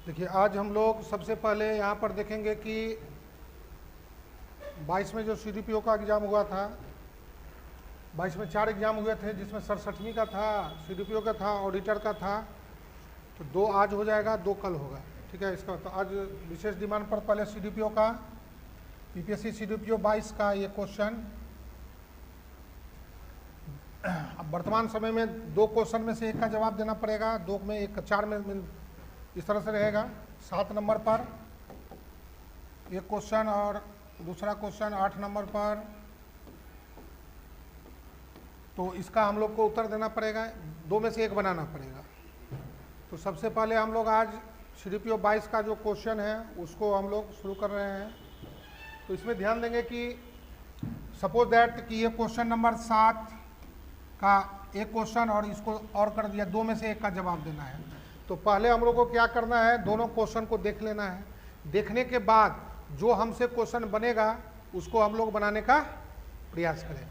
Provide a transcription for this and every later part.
देखिए आज हम लोग सबसे पहले यहाँ पर देखेंगे कि 22 में जो CDPO का एग्ज़ाम हुआ था, 22 में 4 एग्ज़ाम हुए थे, जिसमें 67वीं का था, CDPO का था, ऑडिटर का था। तो 2 आज हो जाएगा, 2 कल होगा। ठीक है। इसका तो आज विशेष डिमांड पर पहले CDPO का, PPSC CDPO 22 का ये क्वेश्चन। अब वर्तमान समय में 2 क्वेश्चन में से एक का जवाब देना पड़ेगा, 2 में एक 4 में इस तरह से रहेगा। 7 नंबर पर एक क्वेश्चन और दूसरा क्वेश्चन 8 नंबर पर। तो इसका हम लोग को उत्तर देना पड़ेगा, 2 में से एक बनाना पड़ेगा। तो सबसे पहले हम लोग आज CDPO 22 का जो क्वेश्चन है उसको हम लोग शुरू कर रहे हैं। तो इसमें ध्यान देंगे कि सपोज दैट कि ये क्वेश्चन नंबर 7 का एक क्वेश्चन और इसको और कर दिया, 2 में से एक का जवाब देना है। तो पहले हम लोग को क्या करना है, दोनों क्वेश्चन को देख लेना है। देखने के बाद जो हमसे क्वेश्चन बनेगा उसको हम लोग बनाने का प्रयास करें।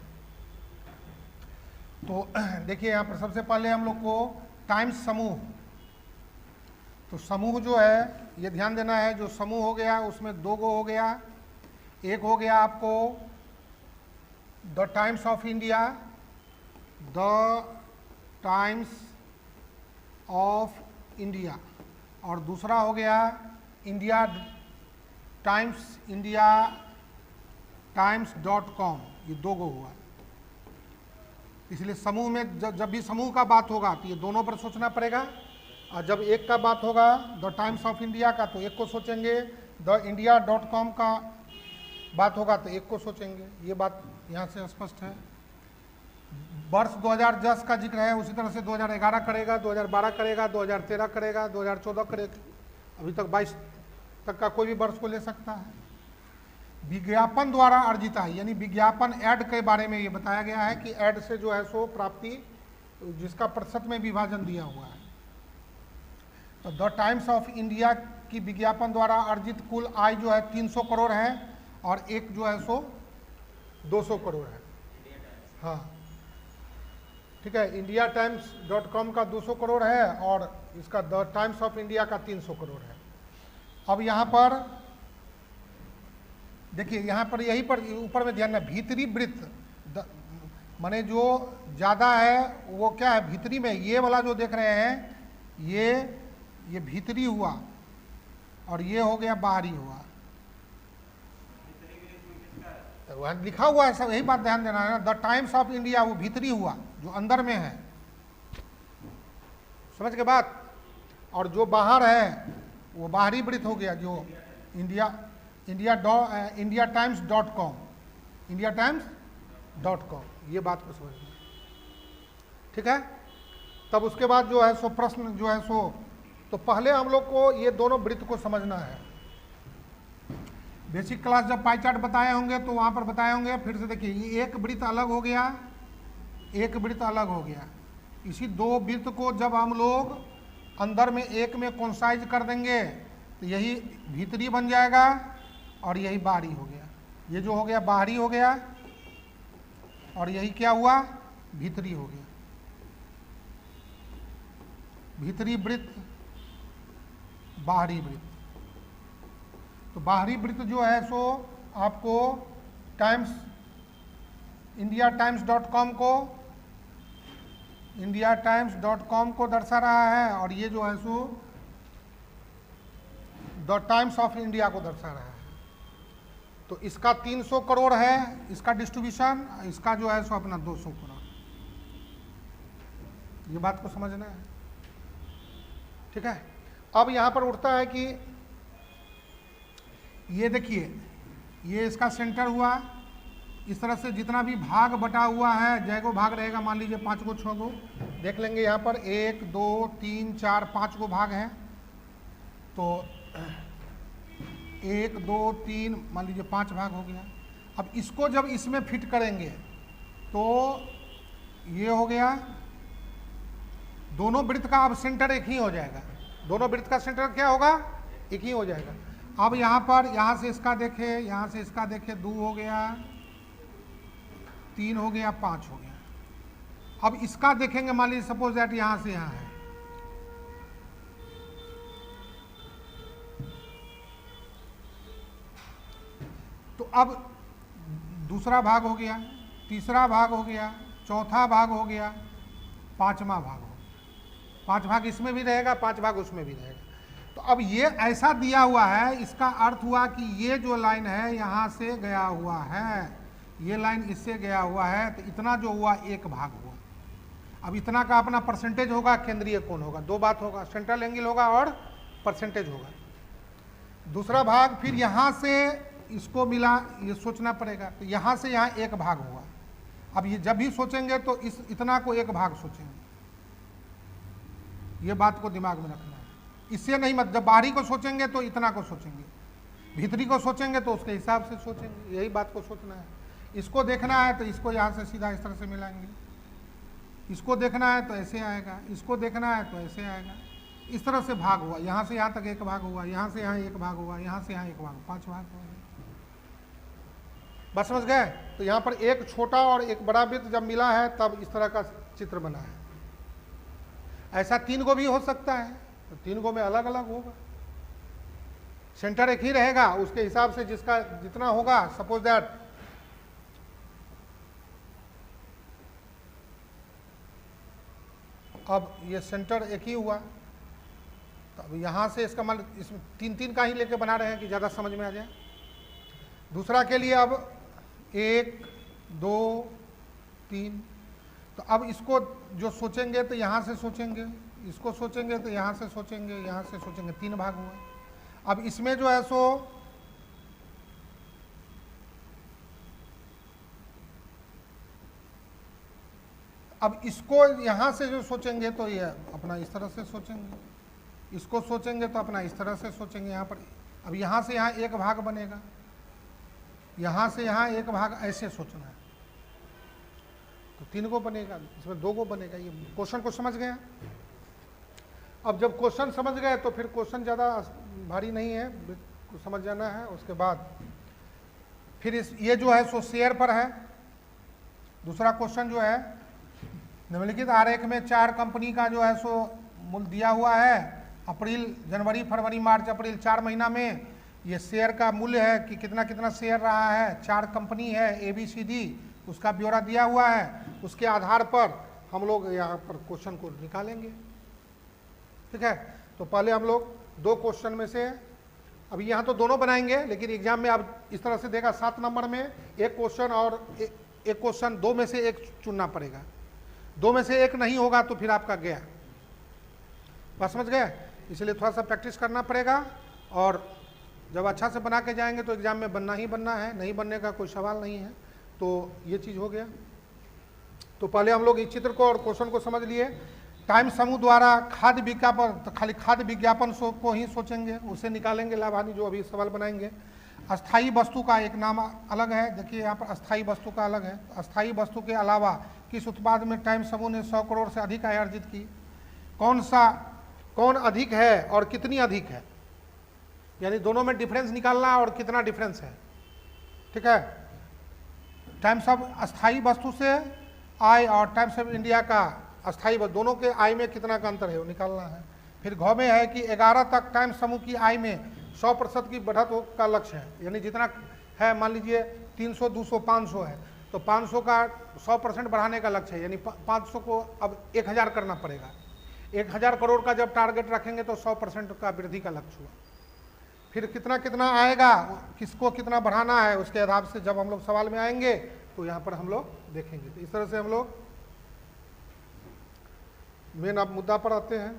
तो देखिए यहाँ पर सबसे पहले हम लोग को टाइम्स समूह, तो समूह जो है ये ध्यान देना है। जो समूह हो गया उसमें 2 गो हो गया। एक हो गया आपको the times of India, the times of India, और दूसरा हो गया इंडिया times.com। ये 2 गो हुआ। इसलिए समूह में जब भी समूह का बात होगा तो ये दोनों पर सोचना पड़ेगा, और जब एक का बात होगा द टाइम्स ऑफ इंडिया का तो एक को सोचेंगे, द इंडिया.com का बात होगा तो एक को सोचेंगे। ये बात यहाँ से स्पष्ट है। वर्ष 2010 का जिक्र है, उसी तरह से 2011 करेगा, 2012 करेगा, 2013 करेगा, 2014 करेगा, अभी तक 22 तक का कोई भी वर्ष को ले सकता है। विज्ञापन द्वारा अर्जित है, यानी विज्ञापन ऐड के बारे में ये बताया गया है कि ऐड से जो है सो प्राप्ति, जिसका प्रतिशत में विभाजन दिया हुआ है। तो द टाइम्स ऑफ इंडिया की विज्ञापन द्वारा अर्जित कुल आय जो है 300 करोड़ है, और एक जो है सो 200 करोड़ है। हाँ ठीक है। इंडिया times.com का 200 करोड़ है और इसका द टाइम्स ऑफ इंडिया का 300 करोड़ है। अब यहाँ पर देखिए, यहाँ पर यही पर ऊपर में ध्यान है, भीतरी वृत्त माने जो ज़्यादा है वो क्या है, भीतरी में। ये वाला जो देख रहे हैं ये भीतरी हुआ, और ये हो गया बाहरी हुआ। वहाँ लिखा हुआ है सब, यही बात ध्यान देना है ना। द टाइम्स ऑफ इंडिया वो भीतरी हुआ, जो अंदर में है, समझ के बात। और जो बाहर है वो बाहरी वृत्त हो गया, जो इंडिया times.com, ये बात को समझना। ठीक है। तब उसके बाद जो है सो प्रश्न जो है सो, तो पहले हम लोग को ये दोनों वृत्त को समझना है। बेसिक क्लास जब पाई चार्ट बताए होंगे तो वहाँ पर बताए होंगे। फिर से देखिए, ये एक वृत्त अलग हो गया, एक वृत्त अलग हो गया। इसी 2 वृत्त को जब हम लोग अंदर में एक में कॉन्साइज कर देंगे तो यही भीतरी बन जाएगा, और यही बाहरी हो गया। ये जो हो गया बाहरी हो गया, और यही क्या हुआ, भीतरी हो गया। भीतरी वृत्त, बाहरी वृत्त। तो बाहरी वृत्त जो है सो आपको इंडिया times.com को दर्शा रहा है, और ये जो है so the times of India को दर्शा रहा है। तो इसका 300 करोड़ है इसका डिस्ट्रीब्यूशन, इसका जो है सो अपना 200 करोड़। ये बात को समझना है। ठीक है। अब यहाँ पर उठता है कि ये देखिए, ये इसका सेंटर हुआ। इस तरह से जितना भी भाग बटा हुआ है, जय गो भाग रहेगा, मान लीजिए 5 गो 6 गो देख लेंगे। यहाँ पर 1 2 3 4 5 गो भाग हैं। तो 1 2 3 मान लीजिए 5 भाग हो गया। अब इसको जब इसमें फिट करेंगे तो ये हो गया, दोनों वृत्त का अब सेंटर एक ही हो जाएगा। दोनों वृत्त का सेंटर क्या होगा, एक ही हो जाएगा। अब यहाँ पर, यहाँ से इसका देखे, यहाँ से इसका देखे, 2 हो गया, 3 हो गया, 5 हो गया। अब इसका देखेंगे, मान लीजिए सपोज दैट यहाँ से यहाँ है, अब दूसरा भाग हो गया, तीसरा भाग हो गया, चौथा भाग हो गया, पांचवा भाग हो गया। 5 भाग इसमें भी रहेगा, 5 भाग उसमें भी रहेगा। तो अब ये ऐसा दिया हुआ है, इसका अर्थ हुआ कि ये जो लाइन है यहाँ से गया हुआ है, ये लाइन इससे गया हुआ है, तो इतना जो हुआ 1 भाग हुआ। अब इतना का अपना परसेंटेज होगा, केंद्रीय कोण होगा, 2 बात होगा, सेंट्रल एंगल होगा और परसेंटेज होगा। दूसरा भाग फिर यहाँ से इसको मिला, ये सोचना पड़ेगा, तो यहाँ से यहाँ 1 भाग हुआ। अब ये जब भी सोचेंगे तो इस इतना को 1 भाग सोचेंगे, ये बात को दिमाग में रखना है। इससे नहीं मत, जब बाहरी को सोचेंगे तो इतना को सोचेंगे, भीतरी को सोचेंगे तो उसके हिसाब से सोचेंगे, यही बात को सोचना है। इसको देखना है तो इसको यहाँ से सीधा इस तरह से मिलाएंगे, इसको देखना है तो ऐसे आएगा, इसको देखना है तो ऐसे आएगा। इस तरह से भाग हुआ, यहाँ से यहाँ तक 1 भाग हुआ, यहाँ से यहाँ 1 भाग हुआ, यहाँ से यहाँ 1 भाग, 5 भाग हो गए। बस समझ गए? तो यहाँ पर एक छोटा और एक बड़ा वृत्त जब मिला है तब इस तरह का चित्र बना है। ऐसा 3 गो भी हो सकता है, तो 3 गो में अलग अलग होगा, सेंटर एक ही रहेगा, उसके हिसाब से जिसका जितना होगा। सपोज दैट अब ये सेंटर एक ही हुआ, तो अब यहाँ से इसका मतलब इसमें 3-3 का ही लेके बना रहे हैं कि ज़्यादा समझ में आ जाए। दूसरा के लिए अब 1 2 3, तो अब इसको जो सोचेंगे तो यहाँ से सोचेंगे, इसको सोचेंगे तो यहाँ से सोचेंगे, यहाँ से सोचेंगे, 3 भाग हुआ। अब इसमें जो है सो अब इसको यहाँ से जो सोचेंगे तो ये अपना इस तरह से सोचेंगे, इसको सोचेंगे तो अपना इस तरह से सोचेंगे। यहाँ पर अब यहाँ से यहाँ 1 भाग बनेगा, यहाँ से यहाँ 1 भाग, ऐसे सोचना है, तो 3 गो बनेगा, इसमें 2 गो बनेगा। ये क्वेश्चन को समझ गए? अब जब क्वेश्चन समझ गए तो फिर क्वेश्चन ज़्यादा भारी नहीं है, समझ जाना है। उसके बाद फिर ये जो है सो शेयर पर है। दूसरा क्वेश्चन जो है, निम्नलिखित आरेख में 4 कंपनी का जो है सो मूल्य दिया हुआ है। अप्रैल, जनवरी, फरवरी, मार्च, अप्रैल 4 महीना में ये शेयर का मूल्य है कि कितना कितना शेयर रहा है। 4 कंपनी है ABCD, उसका ब्यौरा दिया हुआ है। उसके आधार पर हम लोग यहाँ पर क्वेश्चन को निकालेंगे। ठीक है, तो पहले हम लोग 2 क्वेश्चन में से, अभी यहाँ तो दोनों बनाएंगे, लेकिन एग्जाम में अब इस तरह से देगा 7 नंबर में 1 क्वेश्चन और एक क्वेश्चन, 2 में से 1 चुनना पड़ेगा। 2 में से 1 नहीं होगा तो फिर आपका गया। बात समझ गए? इसलिए थोड़ा सा प्रैक्टिस करना पड़ेगा, और जब अच्छा से बना के जाएंगे तो एग्जाम में बनना ही बनना है, नहीं बनने का कोई सवाल नहीं है। तो ये चीज़ हो गया। तो पहले हम लोग इस चित्र को और क्वेश्चन को समझ लिए। टाइम समूह द्वारा खाद्य विज्ञापन, तो खाली खाद्य विज्ञापन को ही सोचेंगे, उसे निकालेंगे लाभ हानि, जो अभी सवाल बनाएंगे। अस्थाई वस्तु का एक नाम अलग है, देखिए यहाँ पर अस्थाई वस्तु का अलग है। अस्थाई वस्तु के अलावा किस उत्पाद में टाइम समूह ने 100 करोड़ से अधिक आय अर्जित की? कौन अधिक है और कितनी अधिक है, यानी दोनों में डिफरेंस निकालना और कितना डिफरेंस है। ठीक है, टाइम्स ऑफ अस्थाई वस्तु से आय और टाइम्स ऑफ इंडिया का अस्थाई वस्तु, दोनों के आय में कितना का अंतर है वो निकालना है। फिर घ में है कि 11 तक टाइम समूह की आय में 100% की बढ़त का लक्ष्य है, यानी जितना है, मान लीजिए 300, 200, 500 है, तो 500 का 100% बढ़ाने का लक्ष्य है, यानी 500 को अब 1000 करना पड़ेगा। 1000 करोड़ का जब टारगेट रखेंगे तो 100% का वृद्धि का लक्ष्य हुआ। फिर कितना कितना आएगा, किसको कितना बढ़ाना है, उसके आधार से जब हम लोग सवाल में आएंगे तो यहाँ पर हम लोग देखेंगे। तो इस तरह से हम लोग मेन अब मुद्दा पर आते हैं।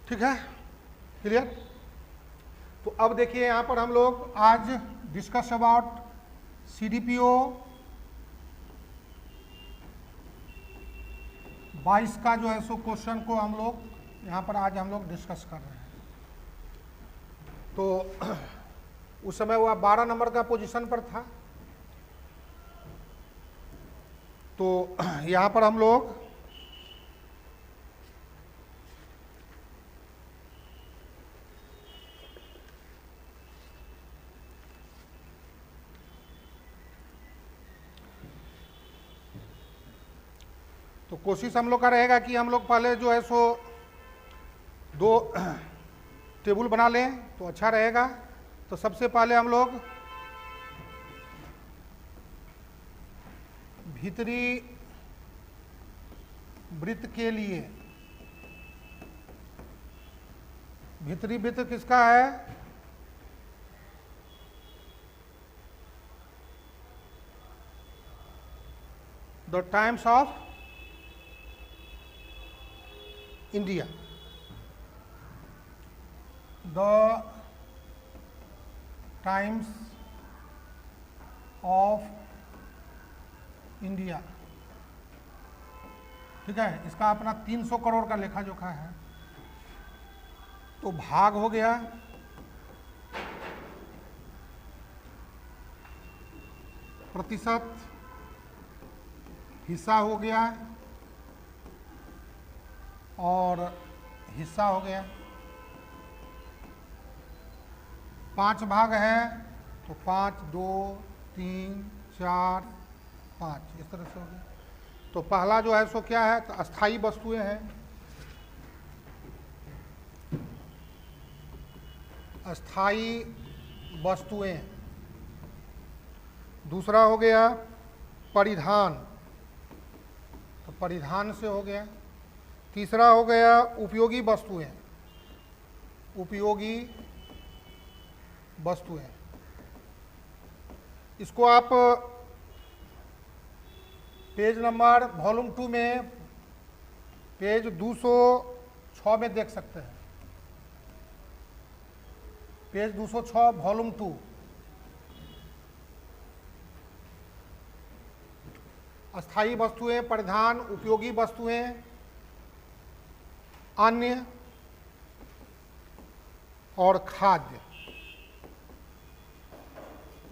ठीक है, क्लियर? तो अब देखिए यहाँ पर हम लोग आज डिस्कस अबाउट CDPO 22 का जो है सो क्वेश्चन को हम लोग यहाँ पर आज हम लोग डिस्कस कर रहे हैं। तो उस समय वह 12 नंबर का पोजीशन पर था, तो यहाँ पर हम लोग तो कोशिश हम लोग का रहेगा कि हम लोग पहले जो है सो 2 टेबल बना लें तो अच्छा रहेगा। तो सबसे पहले हम लोग भीतरी वृत्त के लिए, भीतरी वृत्त किसका है? The times of India, the times of India. ठीक है, इसका अपना 300 करोड़ का लेखा जोखा है। तो भाग हो गया, प्रतिशत हिस्सा हो गया और हिस्सा हो गया। 5 भाग है तो 5, 2, 3, 4, 5 इस तरह से हो गया। तो पहला जो है सो क्या है? तो अस्थाई वस्तुएं हैं, अस्थाई वस्तुएं। दूसरा हो गया परिधान, तो परिधान से हो गया। तीसरा हो गया उपयोगी वस्तुएं, उपयोगी वस्तुएं। इसको आप पेज नंबर वॉल्यूम 2 में पेज 206 में देख सकते हैं। Page 206 volume 2। अस्थाई वस्तुएं, परिधान, उपयोगी वस्तुएं, अन्य और खाद्य।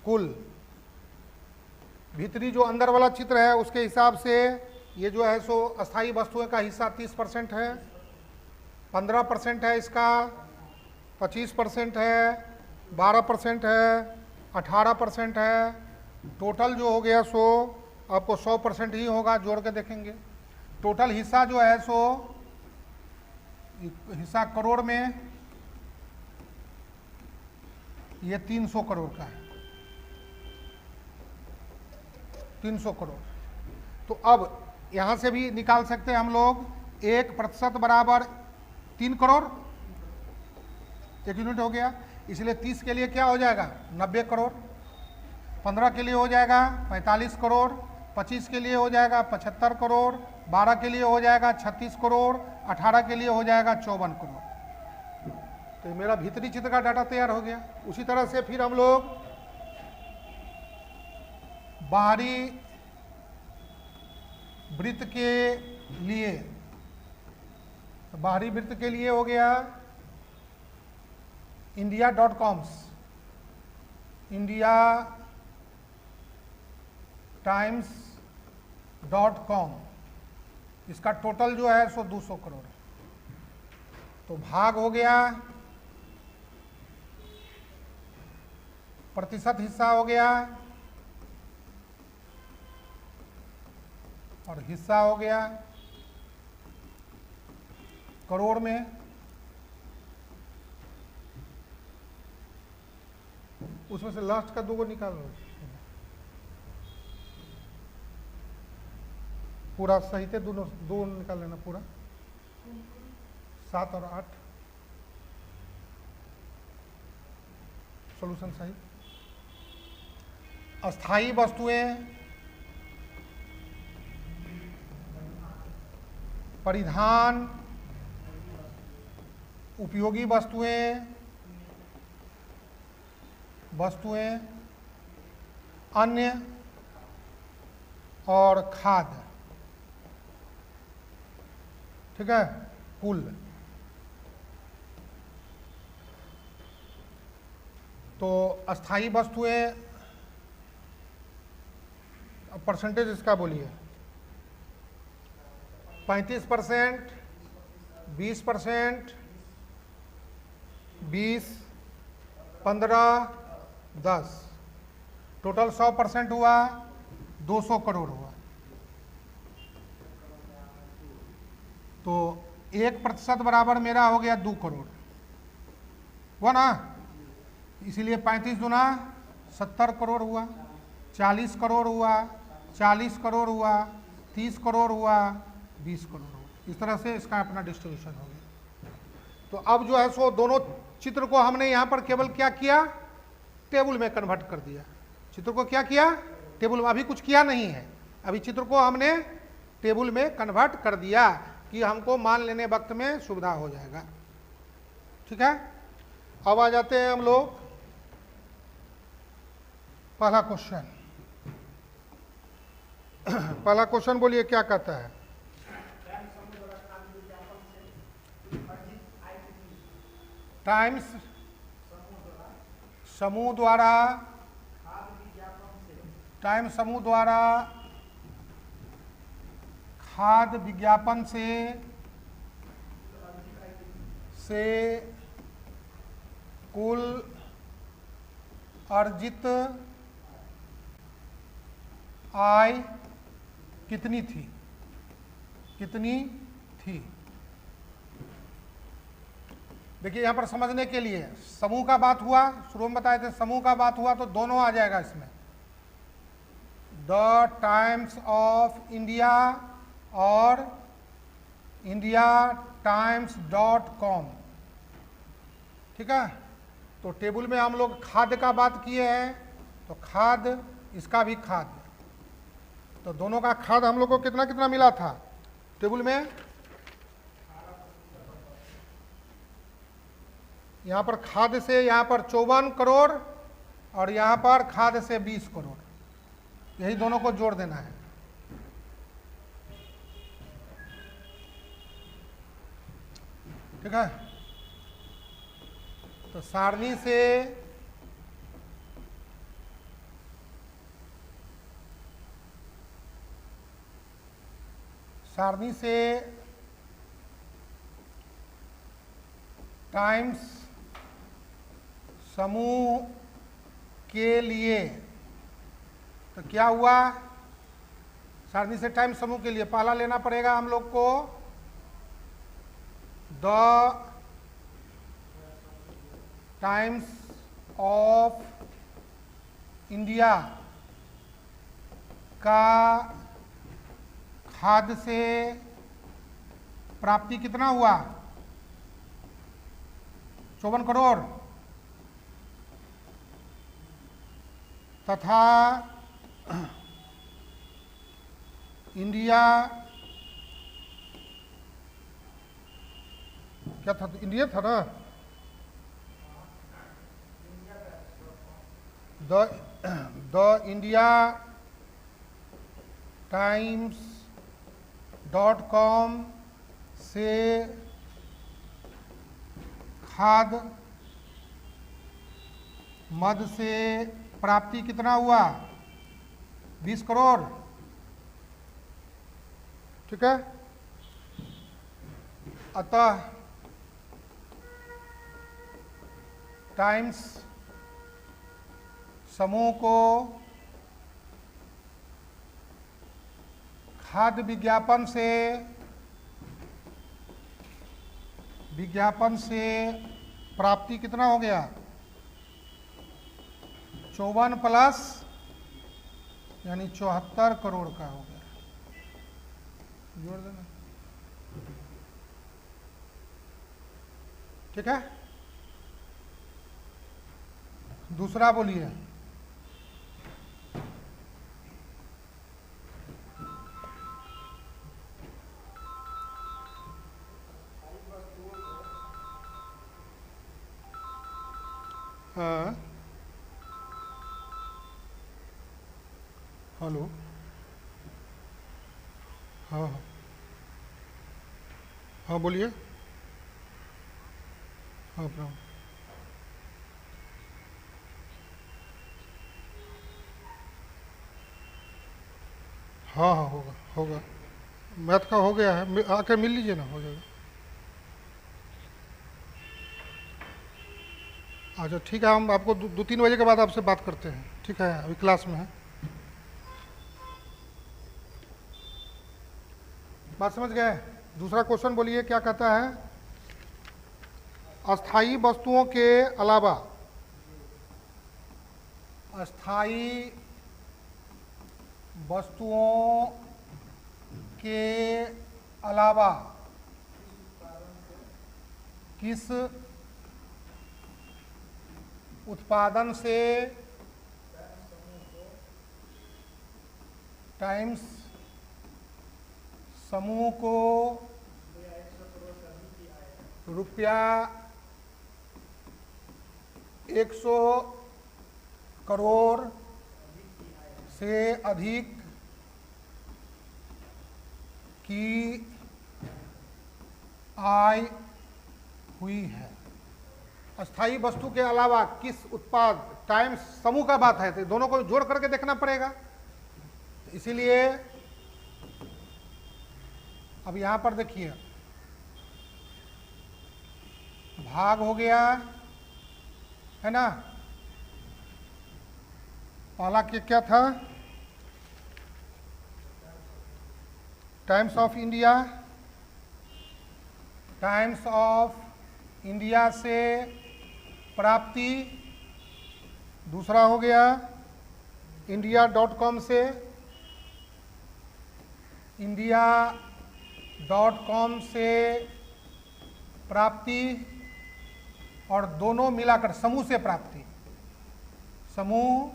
कुल भीतरी जो अंदर वाला चित्र है उसके हिसाब से ये जो है सो अस्थाई वस्तुएं का हिस्सा 30% है, 15% है इसका, 25% है, 12% है, 18% है। टोटल जो हो गया सो आपको 100% ही होगा, जोड़ के देखेंगे। टोटल हिस्सा जो है सो हिस्सा करोड़ में ये 300 करोड़ का है, 300 करोड़। तो अब यहां से भी निकाल सकते हैं हम लोग 1% बराबर 3 करोड़, 1 यूनिट हो गया। इसलिए 30 के लिए क्या हो जाएगा? 90 करोड़। 15 के लिए हो जाएगा 45 करोड़, 25 के लिए हो जाएगा 75 करोड़, 12 के लिए हो जाएगा 36 करोड़, 18 के लिए हो जाएगा 54 करोड़। तो मेरा भीतरी चित्र का डाटा तैयार हो गया। उसी तरह से फिर हम लोग बाहरी वृत्त के लिए, बाहरी वृत्त के लिए हो गया india.coms, indiatimes.com। इसका टोटल जो है सो 200 करोड़। तो भाग हो गया, प्रतिशत हिस्सा हो गया और हिस्सा हो गया करोड़ में। उसमें से लास्ट का 2 को निकाल लो, पूरा सही थे, दोनों 2 निकाल लेना पूरा, 7 और 8 सॉल्यूशन सही। अस्थाई वस्तुएं, परिधान, उपयोगी वस्तुएं, अन्य और खाद्य। ठीक है, कुल। तो अस्थाई वस्तुएं परसेंटेज इसका बोलिए। 35%, 20%, 20, 15, 10, टोटल 100% हुआ, 200 करोड़ हुआ। तो 1% बराबर मेरा हो गया 2 करोड़, हुआ ना। इसीलिए 35 दूना 70 करोड़ हुआ, 40 करोड़ हुआ, 40 करोड़ हुआ, 30 करोड़ हुआ, 20 करोड़ हुआ। इस तरह से इसका अपना डिस्ट्रीब्यूशन हो गया। तो अब जो है सो दोनों चित्र को हमने यहाँ पर केवल क्या किया, टेबल में कन्वर्ट कर दिया। चित्र को क्या किया, टेबल में, अभी कुछ किया नहीं है, अभी चित्र को हमने टेबल में कन्वर्ट कर दिया कि हमको मान लेने वक्त में सुविधा हो जाएगा। ठीक है, अब आ जाते हैं हम लोग पहला क्वेश्चन। पहला क्वेश्चन बोलिए क्या कहता है। टाइम्स समूह द्वारा खाद्य विज्ञापन से कुल अर्जित आय कितनी थी। देखिए यहाँ पर समझने के लिए समूह का बात हुआ, शुरू में बताए थे समूह का बात हुआ तो दोनों आ जाएगा इसमें, द टाइम्स ऑफ इंडिया और indiatimes.com। ठीक है, तो टेबल में हम लोग खाद्य का बात किए हैं, तो खाद्य, इसका भी खाद्य, तो दोनों का खाद्य हम लोग को कितना कितना मिला था टेबल में। यहाँ पर खाद्य से यहाँ पर 54 करोड़ और यहाँ पर खाद्य से 20 करोड़, यही दोनों को जोड़ देना है। ठीक है, तो सारणी से टाइम्स समूह के लिए तो क्या हुआ, सारणी से टाइम्स समूह के लिए पहला लेना पड़ेगा हम लोग को द टाइम्स ऑफ इंडिया का खाद्य से प्राप्ति कितना हुआ, 54 करोड़, तथा इंडिया क्या था, इंडिया था ना, द इंडिया टाइम्स.com से खाद्य मद से प्राप्ति कितना हुआ, 20 करोड़। ठीक है, अतः टाइम्स समूह को खाद्य विज्ञापन से प्राप्ति कितना हो गया, 54 प्लस यानी 74 करोड़ का हो गया, जोड़ देना। ठीक है, दूसरा बोलिए। हाँ, हेलो, हाँ हाँ हाँ बोलिए। हाँ प्रणाम। हाँ हाँ होगा मैथ का हो गया है, आकर मिल लीजिए ना, हो जाएगा। अच्छा ठीक है, हम आपको 2-3 बजे के बाद आपसे बात करते हैं। ठीक है, अभी क्लास में है। बात समझ गए? दूसरा क्वेश्चन बोलिए क्या कहता है। अस्थाई वस्तुओं के अलावा, अस्थाई वस्तुओं के अलावा किस उत्पादन से टाइम्स समूह को रुपया 100 करोड़ से अधिक की आय हुई है। अस्थाई वस्तु के अलावा किस उत्पाद, टाइम्स समूह का बात है तो दोनों को जोड़ करके देखना पड़ेगा। इसीलिए अब यहां पर देखिए, भाग हो गया है ना। पहला क्या था, times of India, times of India से प्राप्ति। दूसरा हो गया India.com से, India.com से प्राप्ति, और दोनों मिलाकर समूह से प्राप्ति, समूह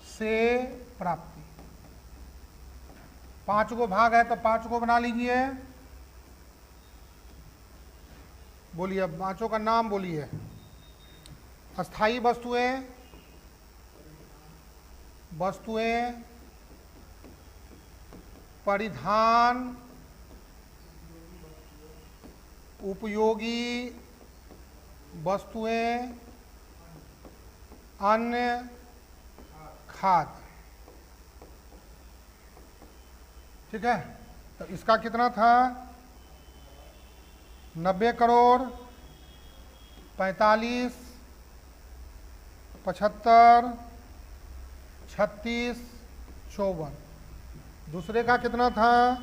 से प्राप्ति। 5 गो भाग है तो 5 को बना लीजिए। बोलिए, 5 का नाम बोलिए। अस्थाई वस्तुएं, वस्तुएं परिधान, उपयोगी वस्तुएं, अन्य, खाद्य। ठीक है, तो इसका कितना था, 90 करोड़, 45, 75, 36, 54। दूसरे का कितना था,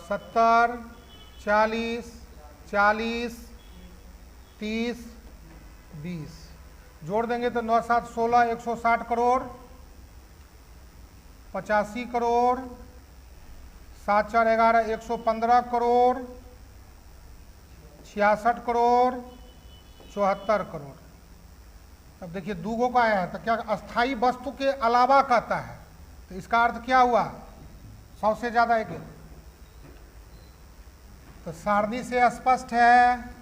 70, 40, 40, 30, 20। जोड़ देंगे तो 9, 7, 16, 160 करोड़, 85 करोड़, 7, 4, 11, 115 करोड़, 66 करोड़, 74 करोड़। अब देखिए 2 गो का आया है तो क्या अस्थाई वस्तु के अलावा कहता है, तो इसका अर्थ क्या हुआ, 100 से ज्यादा एक। तो सारणी से स्पष्ट है,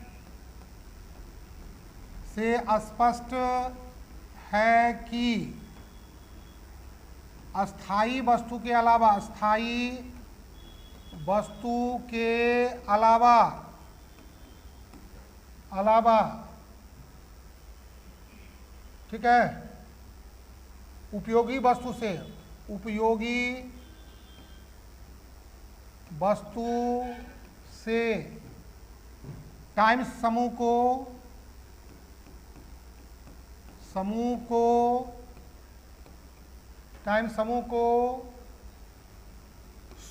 कि अस्थाई वस्तु के अलावा, अस्थाई वस्तु के अलावा ठीक है, उपयोगी वस्तु से, उपयोगी वस्तु से टाइम्स समूह को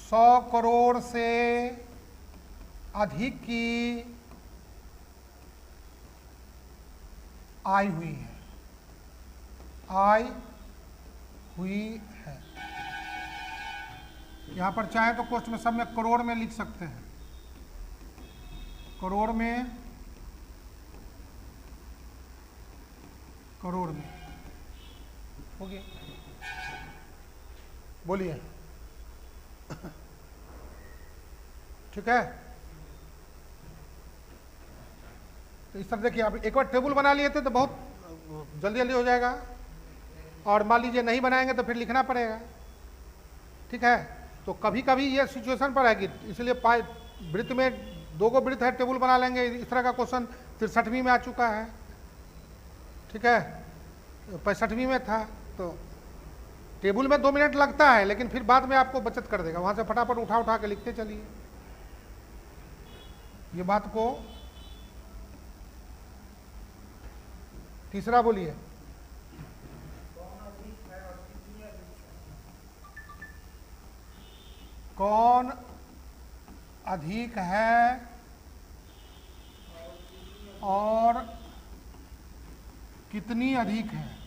100 करोड़ से अधिक की आय हुई है, यहां पर चाहे तो कोष्ठ में सब में करोड़ में लिख सकते हैं, करोड़ में हो गया। बोलिए ठीक है। तो इस तरह देखिए, आप एक बार टेबल बना लिए थे तो बहुत जल्दी जल्दी हो जाएगा, और मान लीजिए नहीं बनाएंगे तो फिर लिखना पड़ेगा। ठीक है, तो कभी कभी ये सिचुएशन पर है कि इसलिए वृत्त में 2 गो वृत्त है, टेबल बना लेंगे। इस तरह का क्वेश्चन 63वीं में आ चुका है। ठीक है, 65वीं में था। तो टेबल में 2 मिनट लगता है, लेकिन फिर बाद में आपको बचत कर देगा, वहां से फटाफट उठा के लिखते चलिए। ये बात को तीसरा बोलिए। कौन अधिक है और कितनी अधिक है?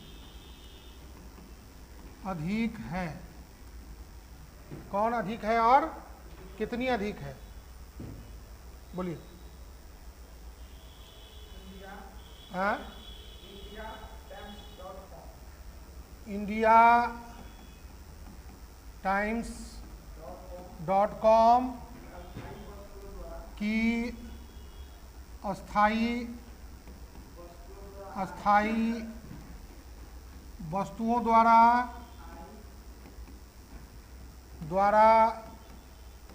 अधिक है, कौन अधिक है और कितनी अधिक है? बोलिए। हाँ, इंडिया times.com की अस्थाई वस्तुओं द्वारा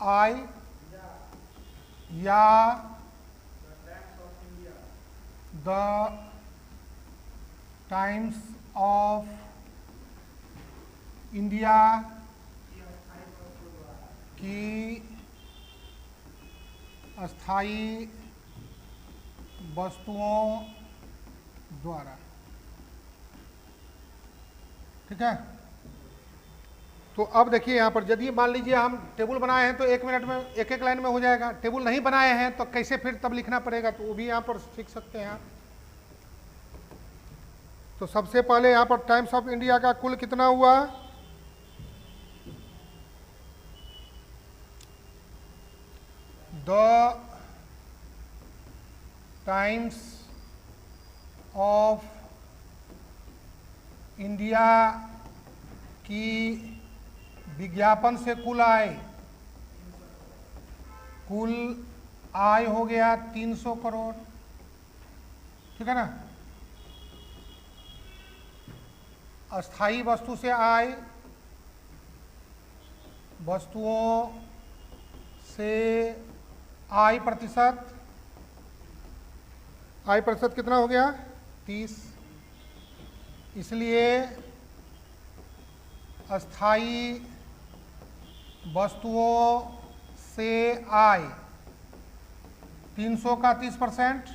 आय या द टाइम्स ऑफ इंडिया की अस्थाई वस्तुओं द्वारा। ठीक है, तो अब देखिए यहाँ पर यदि मान लीजिए हम टेबल बनाए हैं तो 1 मिनट में एक लाइन में हो जाएगा। टेबल नहीं बनाए हैं तो कैसे फिर तब लिखना पड़ेगा, तो वो भी यहाँ पर सीख सकते हैं आप। तो सबसे पहले यहाँ पर टाइम्स ऑफ इंडिया का कुल कितना हुआ? द टाइम्स ऑफ इंडिया की विज्ञापन से कुल आय हो गया 300 करोड़। ठीक है ना। अस्थाई वस्तु से आय, वस्तुओं से आय प्रतिशत कितना हो गया? 30। इसलिए अस्थाई वस्तुओं से आय 300 का 30%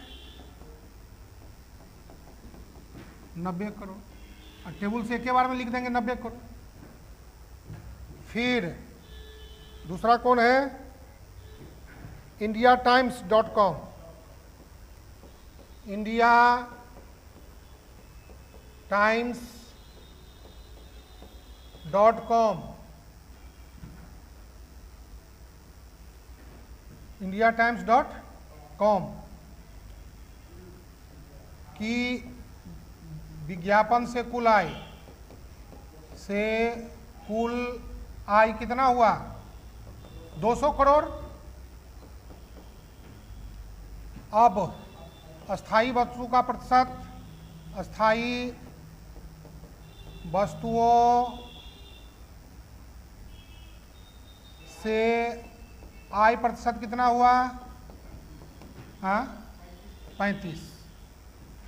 90 करोड़। और टेबल से एक के बार में लिख देंगे 90 करोड़। फिर दूसरा कौन है? India times.com। India times.com India times.com की विज्ञापन से कुल आय कितना हुआ? 200 करोड़। अब अस्थाई वस्तु का प्रतिशत, अस्थाई वस्तुओं से आय प्रतिशत कितना हुआ? हाँ, 35।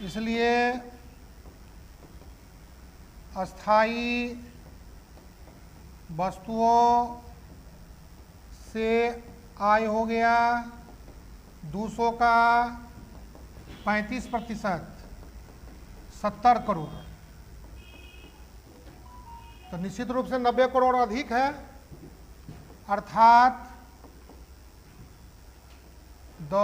इसलिए अस्थाई वस्तुओं से आय हो गया 200 का 35%, 70 करोड़। तो निश्चित रूप से 90 करोड़ अधिक है, अर्थात द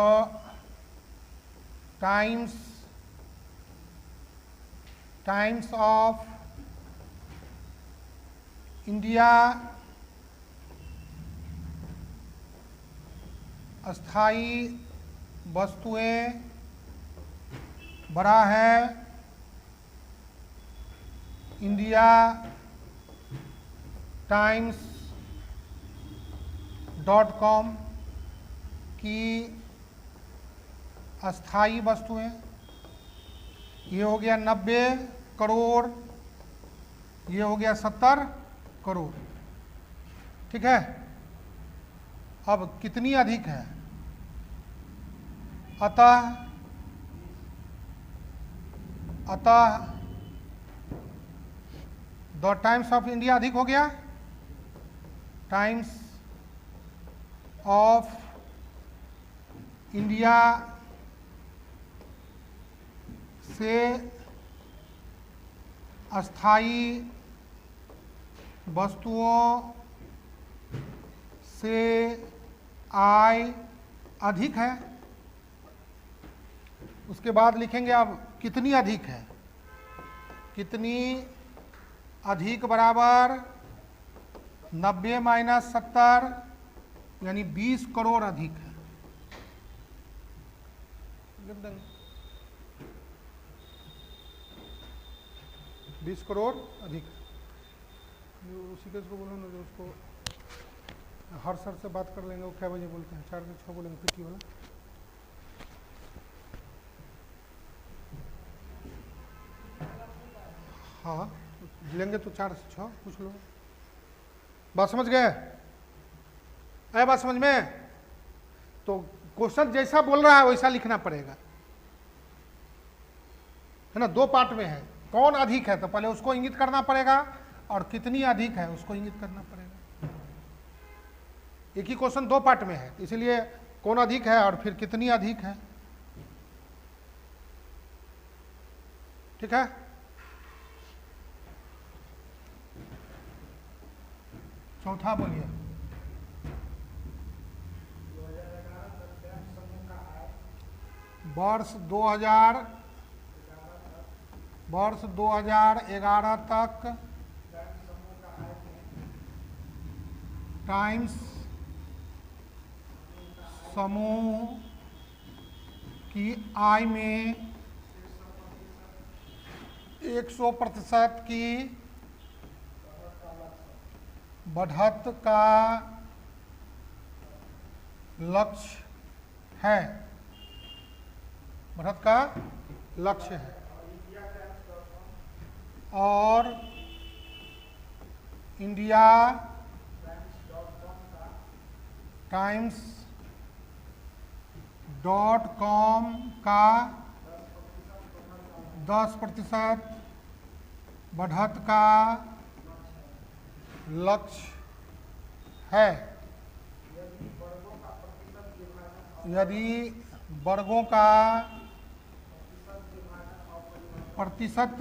टाइम्स ऑफ इंडिया अस्थाई वस्तुएं बड़ा है इंडिया times.com की अस्थाई वस्तुएं। ये हो गया 90 करोड़, ये हो गया 70 करोड़। ठीक है। अब कितनी अधिक है? अतः द टाइम्स ऑफ इंडिया अधिक हो गया। टाइम्स ऑफ इंडिया से अस्थाई वस्तुओं से आय अधिक है। उसके बाद लिखेंगे अब कितनी अधिक है, कितनी अधिक बराबर 90 माइनस 70 यानी 20 करोड़ अधिक है। लिख देंगे 20 करोड़ अधिक। उसी के उसको बोलो ना, जो उसको हर सर से बात कर लेंगे, वो क्या बजे बोलते हैं, 4 से 6 बोलेंगे पिटी वाला। हाँ लेंगे तो 4 से 6 पूछ लो। बात समझ गए? आया बात समझ में? तो क्वेश्चन जैसा बोल रहा है वैसा लिखना पड़ेगा, है ना। 2 पार्ट में है, कौन अधिक है तो पहले उसको इंगित करना पड़ेगा, और कितनी अधिक है उसको इंगित करना पड़ेगा। एक ही क्वेश्चन 2 पार्ट में है, इसलिए कौन अधिक है और फिर कितनी अधिक है। ठीक है। चौथा बोलिए। वर्ष 2011 तक टाइम्स समूह की आय में 100% की बढ़त का लक्ष्य है, बढ़त का लक्ष्य है। और इंडिया times.com का 10% बढ़त का लक्ष्य है। यदि वर्गों का प्रतिशत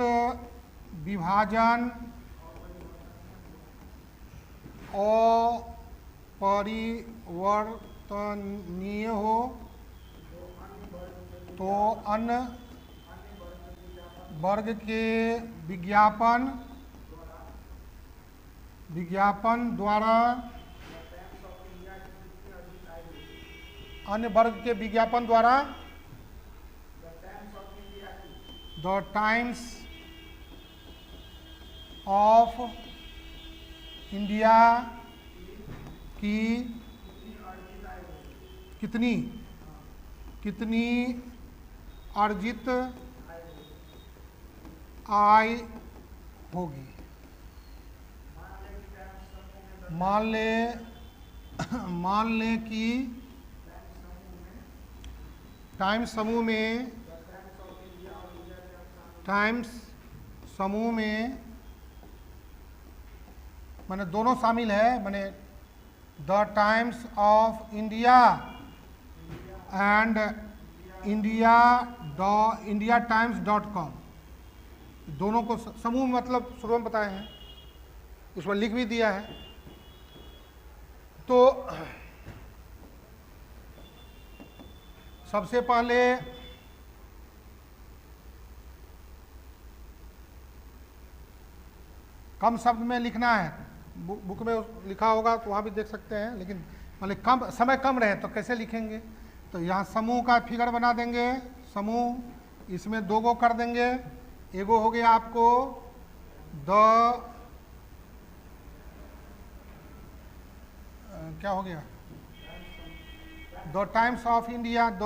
विभाजन अपरिवर्तनीय हो तो अन्य वर्ग के विज्ञापन द्वारा अन्य वर्ग के विज्ञापन द्वारा द टाइम्स ऑफ इंडिया की कितनी अर्जित आय होगी। मान ले कि टाइम्स समूह में माने दोनों शामिल है, माने the times of India and indiatimes.com, दोनों को समूह मतलब शुरू में बताए हैं, उसमें लिख भी दिया है। तो सबसे पहले कम शब्द में लिखना है, बुक में लिखा होगा तो वहाँ भी देख सकते हैं, लेकिन मतलब कम समय कम रहे तो कैसे लिखेंगे। तो यहाँ समूह का फिगर बना देंगे, समूह इसमें 2 गो कर देंगे। एगो हो गया आपको क्या हो गया, the times of India, the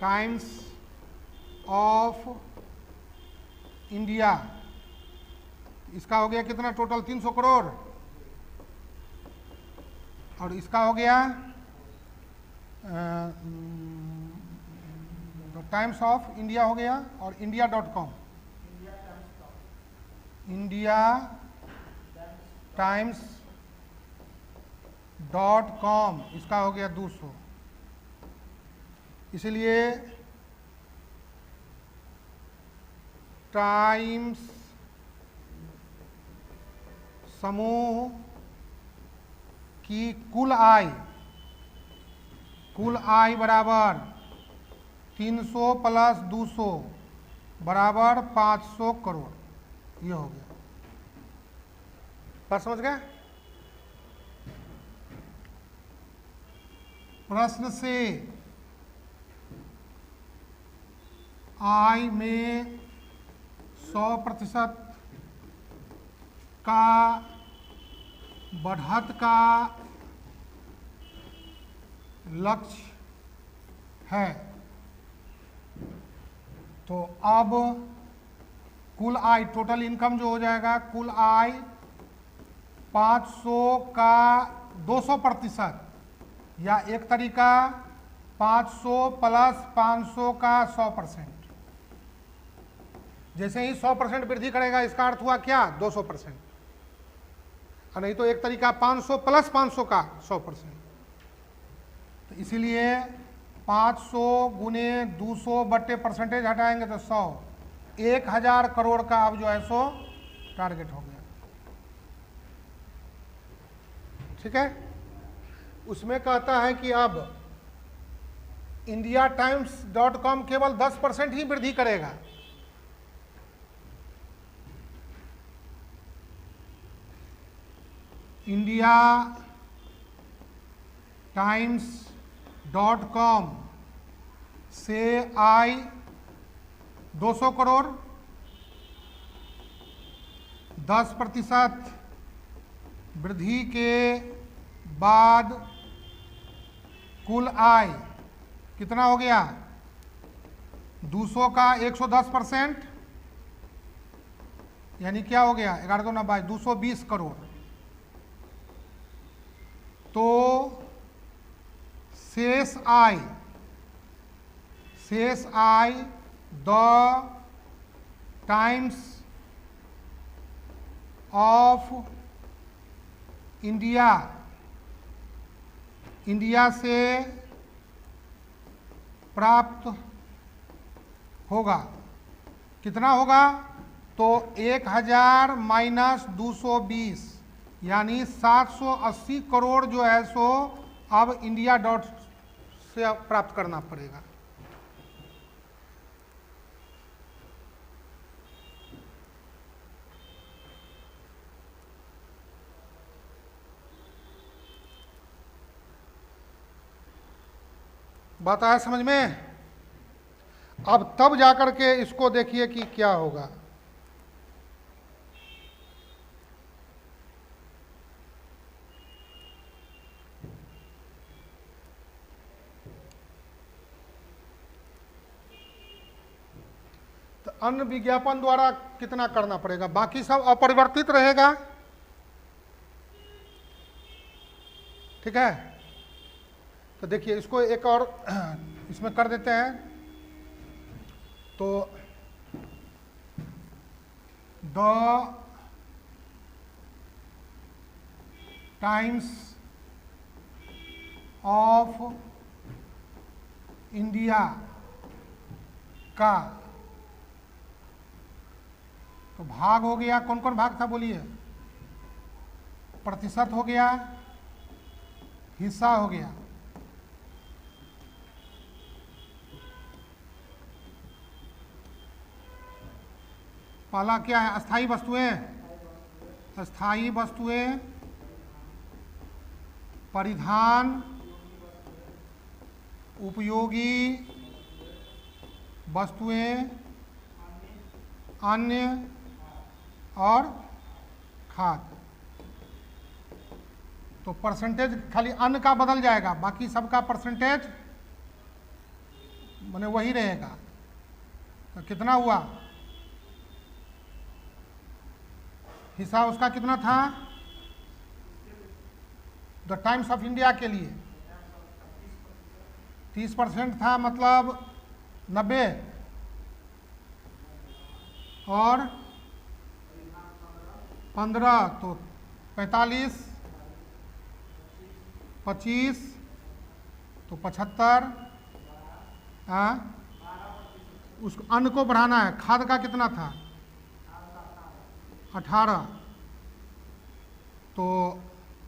times of India, इसका हो गया कितना टोटल 300 करोड़, और इसका हो गया टाइम्स ऑफ इंडिया हो गया, और india.com, indiatimes.com इसका हो गया 200। इसलिए टाइम्स समूह की कुल आय कुल आय बराबर 300 प्लस 200 बराबर 500 करोड़। ये हो गया। बात समझ गए? प्रश्न से आय में 100% का बढ़त का लक्ष्य है, तो अब कुल आय, टोटल इनकम जो हो जाएगा, कुल आय 500 का 200%, या एक तरीका 500 प्लस 500 का 100%। जैसे ही 100% वृद्धि करेगा इसका अर्थ हुआ क्या? 200%। और नहीं तो एक तरीका 500 प्लस 500 का 100%। तो इसीलिए 500 गुने 200 बट्टे परसेंटेज हटाएंगे तो 100, 1000 करोड़ का अब जो है सो टारगेट हो गया। ठीक है। उसमें कहता है कि अब indiatimes.com केवल 10% ही वृद्धि करेगा। indiatimes.com से आय 200 करोड़, 10% वृद्धि के बाद कुल आय कितना हो गया? 200 का 110%, यानी क्या हो गया? 11 220 करोड़। तो शेष आय द टाइम्स ऑफ इंडिया से प्राप्त होगा। कितना होगा? तो 1000 माइनस 220 यानी 780 करोड़ जो है सो अब इंडिया डॉट से प्राप्त करना पड़ेगा। बात आया समझ में? अब तब जाकर के इसको देखिए कि क्या होगा। तो अन्य विज्ञापन द्वारा कितना करना पड़ेगा? बाकी सब अपरिवर्तित रहेगा। ठीक है। तो देखिए इसको एक और इसमें कर देते हैं। तो द टाइम्स ऑफ इंडिया का तो भाग हो गया। कौन कौन भाग था बोलिए? प्रतिशत हो गया, हिस्सा हो गया। पहला क्या है? अस्थाई वस्तुएं। अस्थाई वस्तुएं, परिधान, उपयोगी वस्तुएं, अन्य और खाद्य। तो परसेंटेज खाली अन्न का बदल जाएगा, बाकी सबका परसेंटेज माने वही रहेगा। तो कितना हुआ? हिस्सा उसका कितना था? द टाइम्स ऑफ इंडिया के लिए 30% था, मतलब 90, और 15 तो 45, 25 तो 75। उस अन्न को बढ़ाना है। खाद का कितना था? 18। तो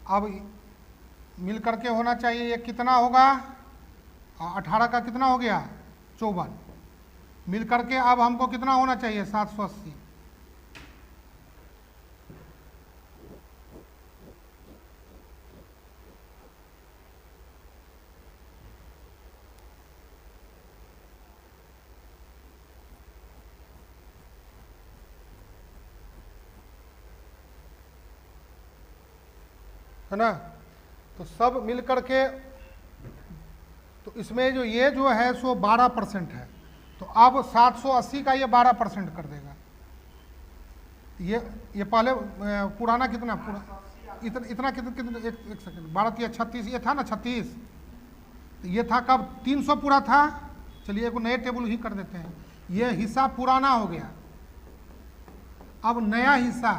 अब मिल करके होना चाहिए। ये कितना होगा? और 18 का कितना हो गया 54, मिल करके अब हमको कितना होना चाहिए 780। है ना, तो सब मिल करके, तो इसमें जो ये जो है सो 12% है, तो अब 780 का ये 12% कर देगा। ये पहले पुराना कितना इतना कितना एक सेकंड, 12 या 36, ये था ना 36, तो ये था कब 300 पूरा था। चलिए एक नए टेबल ही कर देते हैं, ये हिस्सा पुराना हो गया, अब नया हिस्सा,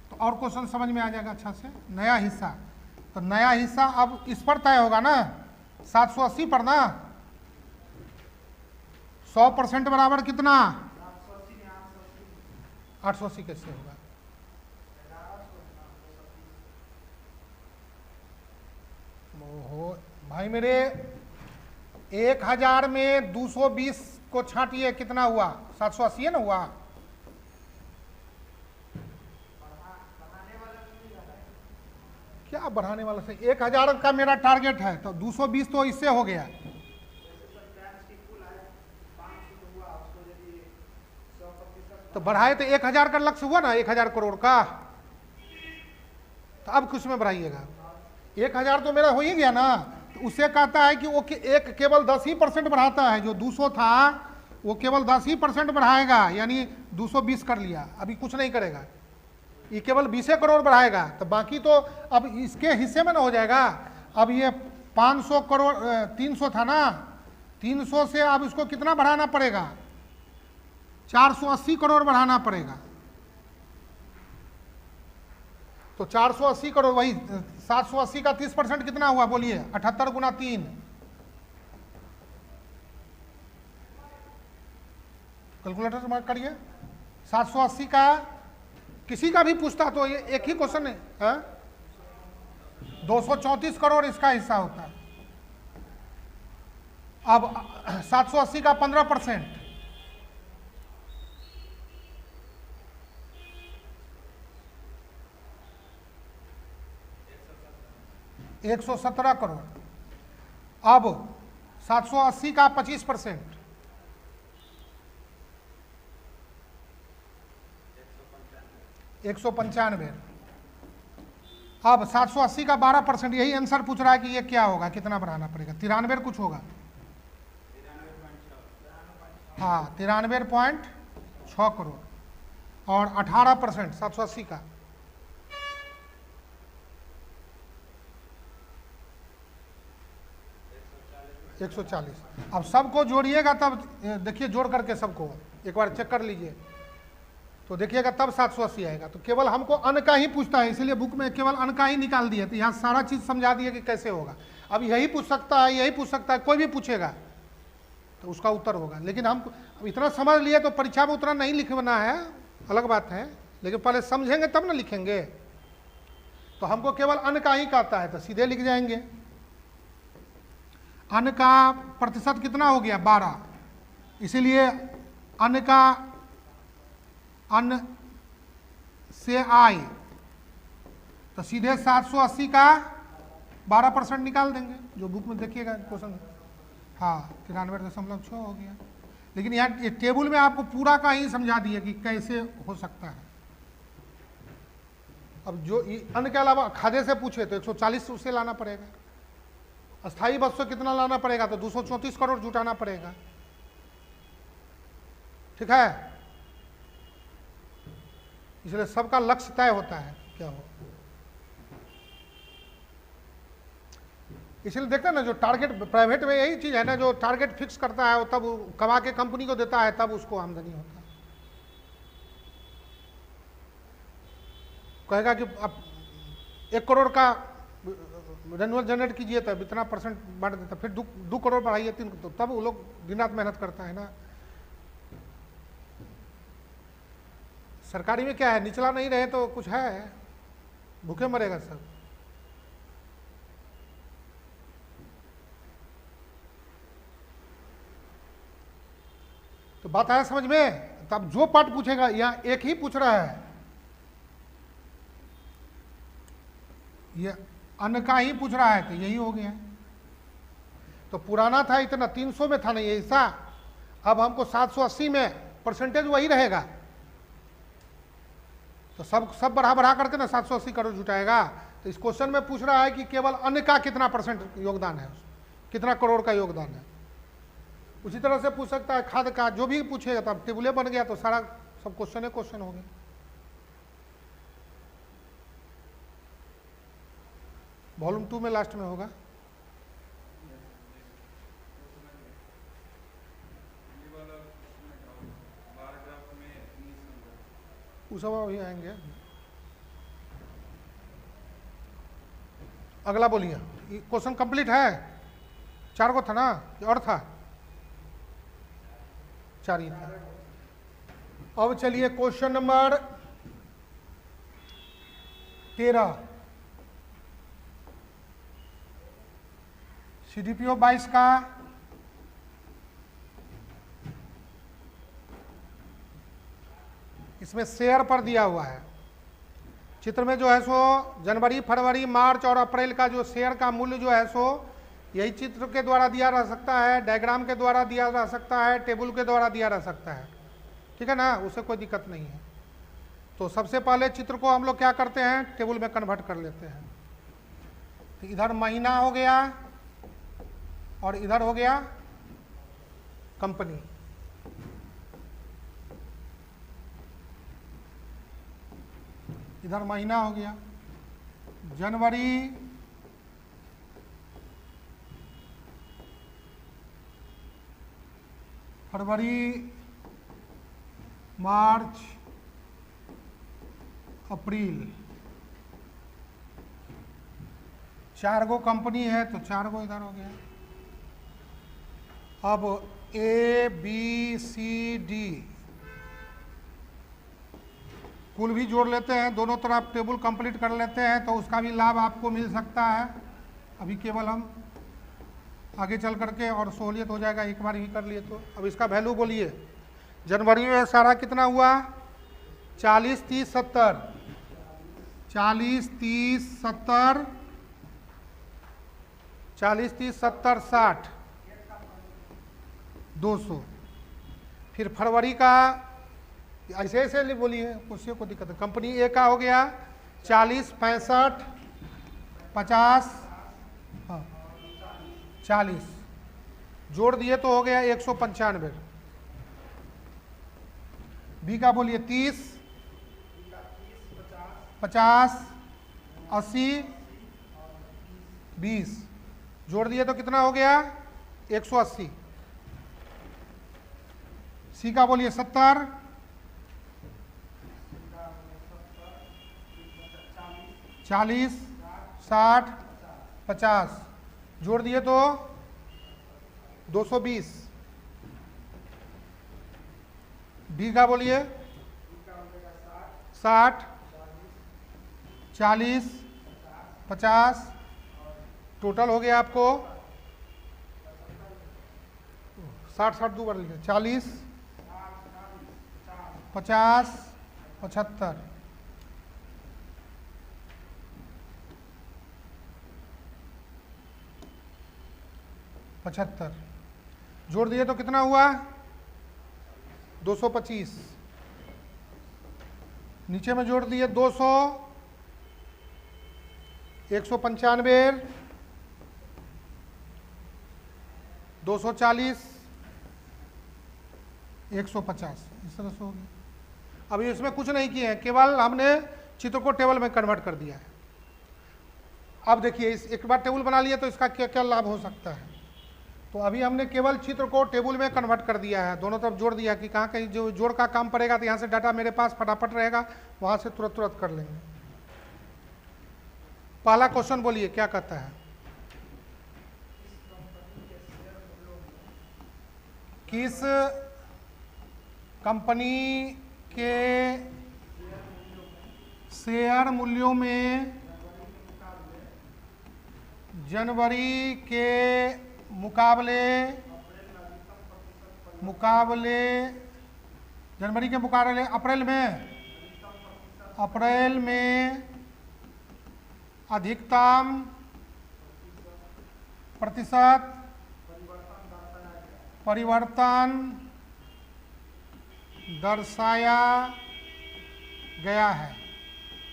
तो और क्वेश्चन समझ में आ जाएगा अच्छा से। नया हिस्सा, तो नया हिस्सा अब इस पर तय होगा ना 780 पर ना, 100% बराबर कितना 880 कैसे होगा? ओहो भाई मेरे, 1000 में 220 को छांटिए, कितना हुआ 780 है ना हुआ। क्या बढ़ाने वाला से, 1000 का मेरा टारगेट है, तो 220 तो इससे हो गया। तो बढ़ाए तो 1000 का लक्ष्य हुआ ना, 1000 करोड़ का, तो अब कुछ में बढ़ाइएगा। 1000 तो मेरा हो ही गया ना, तो उसे कहता है कि वो केवल 10% बढ़ाता है, जो 200 था वो केवल 10% बढ़ाएगा, यानी 220 कर लिया, अभी कुछ नहीं करेगा, ये केवल 20 करोड़ बढ़ाएगा, तो बाकी तो अब इसके हिस्से में ना हो जाएगा। अब ये 500 करोड़ 300 था ना, 300 से अब इसको कितना बढ़ाना पड़ेगा 480 करोड़ बढ़ाना पड़ेगा। तो 480 करोड़, वही 780 का 30% कितना हुआ बोलिए, 78 गुना 3, कैलकुलेटर से मार्क करिए। 780 का किसी का भी पूछता तो ये एक ही क्वेश्चन है, 234 करोड़ इसका हिस्सा होता है। अब 780 का 15%, 117 करोड़। अब 780 का 25%, 195। अब 780 का 12%, यही आंसर पूछ रहा है कि ये क्या होगा, कितना बढ़ाना पड़ेगा, 93 कुछ होगा, हाँ 93.6 करोड़। और 18% 780 का, एक 140। अब सबको जोड़िएगा तब देखिए, जोड़ करके सबको एक बार चेक कर लीजिए, तो देखिएगा तब 780 आएगा। तो केवल हमको अन का ही पूछता है, इसलिए बुक में केवल अन का ही निकाल दिया, तो यहाँ सारा चीज़ समझा दिया कि कैसे होगा। अब यही पूछ सकता है, यही पूछ सकता है, कोई भी पूछेगा तो उसका उत्तर होगा। लेकिन हम अब इतना समझ लिए तो परीक्षा में उतना नहीं लिखना है, अलग बात है, लेकिन पहले समझेंगे तब ना लिखेंगे। तो हमको केवल अन का ही कहता है, तो सीधे लिख जाएंगे। अन का प्रतिशत कितना हो गया 12, इसीलिए अन का अन से आय, तो सीधे 780 का 12% निकाल देंगे, जो बुक में देखिएगा क्वेश्चन। हाँ 93.6 हो गया। लेकिन यहाँ ये टेबल में आपको पूरा का ही समझा दिया कि कैसे हो सकता है। अब जो अन्न के अलावा खादे से पूछे तो 140 उससे लाना पड़ेगा, अस्थाई बस कितना लाना पड़ेगा, तो 234 करोड़ जुटाना पड़ेगा। ठीक है, इसलिए सबका लक्ष्य तय होता है क्या हो। इसलिए देखते हैं ना, जो टारगेट प्राइवेट में यही चीज है ना, जो टारगेट फिक्स करता है वो तब कमा के कंपनी को देता है, तब उसको आमदनी होता है। कहेगा कि अब 1 करोड़ का रेन्यूअल जनरेट कीजिए, तब इतना परसेंट बांट देता, फिर 2 करोड़ बढ़ाइए 3, तो तब वो लोग दिन रात मेहनत करता है ना। सरकारी में क्या है, निचला नहीं रहे तो कुछ है, भूखे मरेगा सब। तो बात आया समझ में? तब जो पार्ट पूछेगा, यहाँ एक ही पूछ रहा है, ये अन्न का ही पूछ रहा है, तो यही हो गया। तो पुराना था इतना 300 में था नहीं ऐसा, अब हमको 780 में परसेंटेज वही रहेगा, तो सब बढ़ा बढ़ा करके ना 780 करोड़ जुटाएगा। तो इस क्वेश्चन में पूछ रहा है कि केवल अन्न का कितना परसेंट योगदान है, कितना करोड़ का योगदान है। उसी तरह से पूछ सकता है खाद का, जो भी पूछेगा। तो अब टेबुले बन गया तो सारा सब क्वेश्चन हो गया। वॉल्यूम 2 में लास्ट में होगा। उस सब अभी आएंगे। अगला बोलिए, क्वेश्चन कंप्लीट है? 4 को था ना और था? 4 ही था। अब चलिए क्वेश्चन नंबर 13, CDPO 22 का इसमें शेयर पर दिया हुआ है। चित्र में जो है सो जनवरी, फरवरी, मार्च और अप्रैल का जो शेयर का मूल्य जो है सो यही चित्र के द्वारा दिया जा सकता है, डायग्राम के द्वारा दिया जा सकता है, टेबल के द्वारा दिया जा सकता है। ठीक है ना, उससे कोई दिक्कत नहीं है। तो सबसे पहले चित्र को हम लोग क्या करते हैं, टेबल में कन्वर्ट कर लेते हैं। तो इधर महीना हो गया और इधर हो गया कंपनी। इधर महीना हो गया जनवरी, फरवरी, मार्च, अप्रैल। 4 गो कंपनी है तो 4 गो इधर हो गया। अब A, B, C, D कुल भी जोड़ लेते हैं, दोनों तरफ टेबल कंप्लीट कर लेते हैं, तो उसका भी लाभ आपको मिल सकता है। अभी केवल हम आगे चल करके और सहूलियत हो जाएगा, एक बार ही कर लिए तो। अब इसका वैल्यू बोलिए। जनवरी में सारा कितना हुआ? 40, 30, 70, 40, 30, 70, 40, 30, 70, 60, 200। फिर फरवरी का ऐसे ऐसे बोलिए, कुछ को दिक्कत है। कंपनी ए का हो गया 40, 65, 50, हाँ 40 जोड़ दिए तो हो गया 195। बी का बोलिए 30, 50, 80, 20 जोड़ दिए तो कितना हो गया? 180। सी का बोलिए 70, 40, 60, 50 जोड़ दिए तो 220। डी का बोलिए 60, 40, 50 टोटल हो गया आपको 60, 60 दो बार लिखे 40, 50, 75। जोड़ दिए तो कितना हुआ? 225। नीचे में जोड़ दिए 200, 195, 240, 150 इस तरह से हो गया। अभी इसमें कुछ नहीं किए हैं, केवल हमने चित्र को टेबल में कन्वर्ट कर दिया है। अब देखिए, इस एक बार टेबल बना लिया तो इसका क्या क्या लाभ हो सकता है। तो अभी हमने केवल चित्र को टेबल में कन्वर्ट कर दिया है, दोनों तरफ जोड़ दिया कि कहाँ कहीं जो जोड़ का काम पड़ेगा तो यहाँ से डाटा मेरे पास फटाफट रहेगा, वहाँ से तुरंत तुरंत कर लेंगे। पहला क्वेश्चन बोलिए क्या कहता है? किस कंपनी के शेयर मूल्यों में जनवरी के मुकाबले मुकाबले, जनवरी के मुकाबले अप्रैल में अधिकतम प्रतिशत परिवर्तन दर्शाया गया है,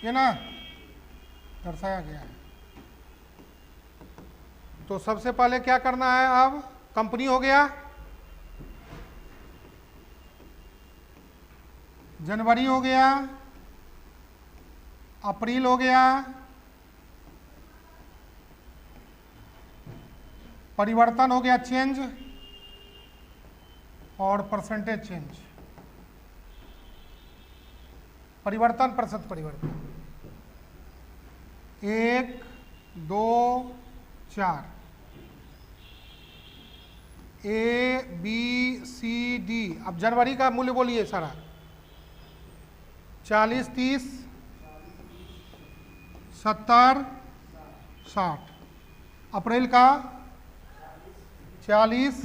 ये ना, दर्शाया गया है। तो सबसे पहले क्या करना है, अब कंपनी हो गया, जनवरी हो गया, अप्रैल हो गया, परिवर्तन हो गया चेंज, और परसेंटेज चेंज, परिवर्तन प्रतिशत परिवर्तन, 1 2 4, ए बी सी डी। अब जनवरी का मूल्य बोलिए सारा, 40 30 70 60। अप्रैल का 40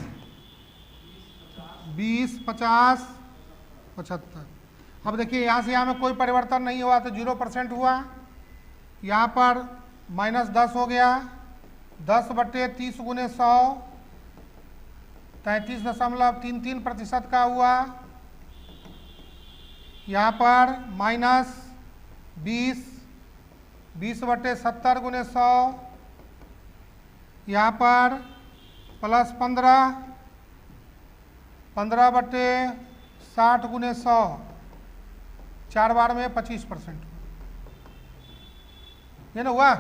20 50 75। अब देखिए यहाँ से यहाँ में कोई परिवर्तन नहीं हुआ तो 0% हुआ, यहाँ पर -10 हो गया, 10/30 × 100 33.33% का हुआ, यहाँ पर -20 20/70 × 100, यहाँ पर +15 15/60 × 100, 4 बार में 25%, ये ना हुआ।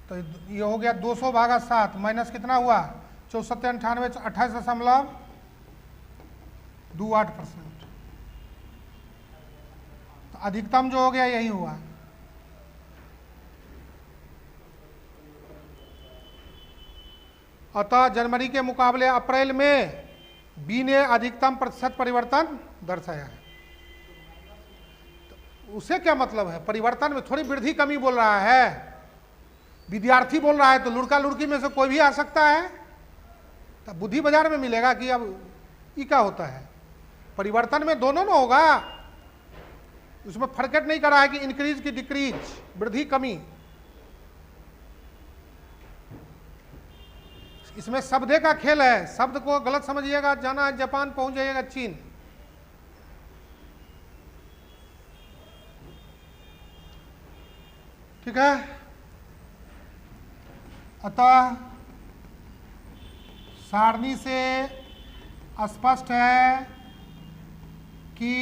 तो ये हो गया 200/7 माइनस कितना हुआ, 64 98 28.28%। तो अधिकतम जो हो गया यही हुआ। अतः जनवरी के मुकाबले अप्रैल में बी ने अधिकतम प्रतिशत परिवर्तन दर्शाया है। तो उसे क्या मतलब है, परिवर्तन में थोड़ी वृद्धि कमी बोल रहा है, विद्यार्थी बोल रहा है, तो लुड़का लुड़की में से कोई भी आ सकता है। तो बुद्धि बाजार में मिलेगा कि अब ये क्या होता है, परिवर्तन में दोनों ना होगा, उसमें फर्क नहीं कर रहा है कि इंक्रीज की डिक्रीज, वृद्धि कमी। इसमें शब्दे का खेल है, शब्द को गलत समझिएगा, जाना है जापान पहुंच जाइएगा चीन। ठीक है। अतः सारणी से स्पष्ट है कि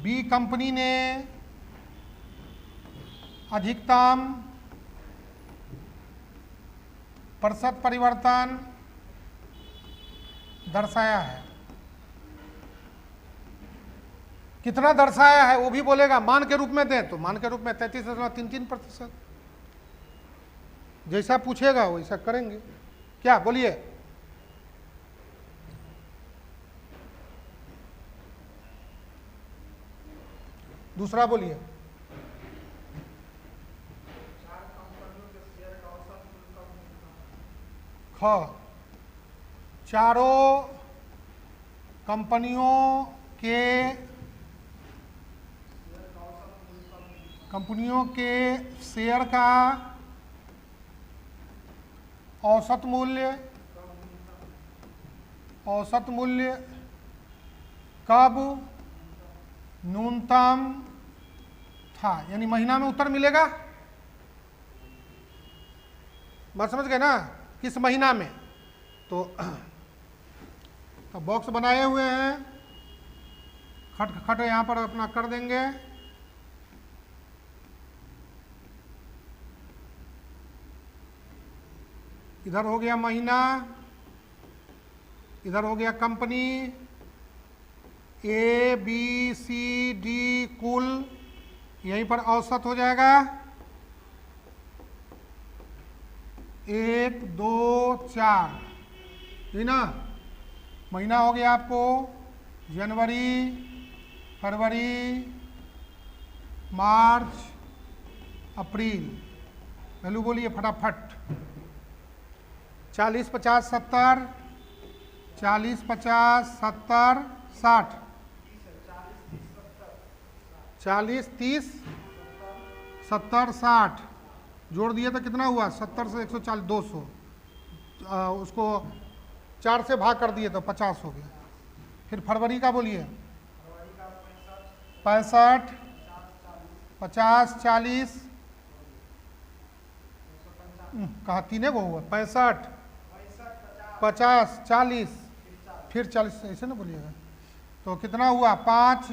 बी कंपनी ने अधिकतम प्रतिशत परिवर्तन दर्शाया है। कितना दर्शाया है वो भी बोलेगा, मान के रूप में दें तो मान के रूप में 33.33%, जैसा पूछेगा वैसा करेंगे। क्या बोलिए, दूसरा बोलिए। ख, चारों कंपनियों के शेयर का औसत मूल्य कब न्यूनतम था, यानी महीना में उत्तर मिलेगा। बात समझ गए ना, किस महीना में। तो बॉक्स बनाए हुए हैं, खट खट यहाँ पर अपना कर देंगे। इधर हो गया महीना, इधर हो गया company, A B C D कुल, यहीं पर औसत हो जाएगा 1 2 4, ठीक ना। महीना हो गया आपको जनवरी, फरवरी, मार्च, अप्रैल। वैल्यू बोलिए फटाफट। 40 50 70 40, 50, 70, 60, 40, 30, 70, 60 जोड़ दिए तो कितना हुआ? 70 से 140, 200। उसको 4 से भाग कर दिए तो 50 हो गया। फिर फरवरी का बोलिए। 65, 50, 40, कहा तीने को हुआ? 65, 50, 40, फिर 40, ऐसे ना बोलिएगा। तो कितना हुआ? 5,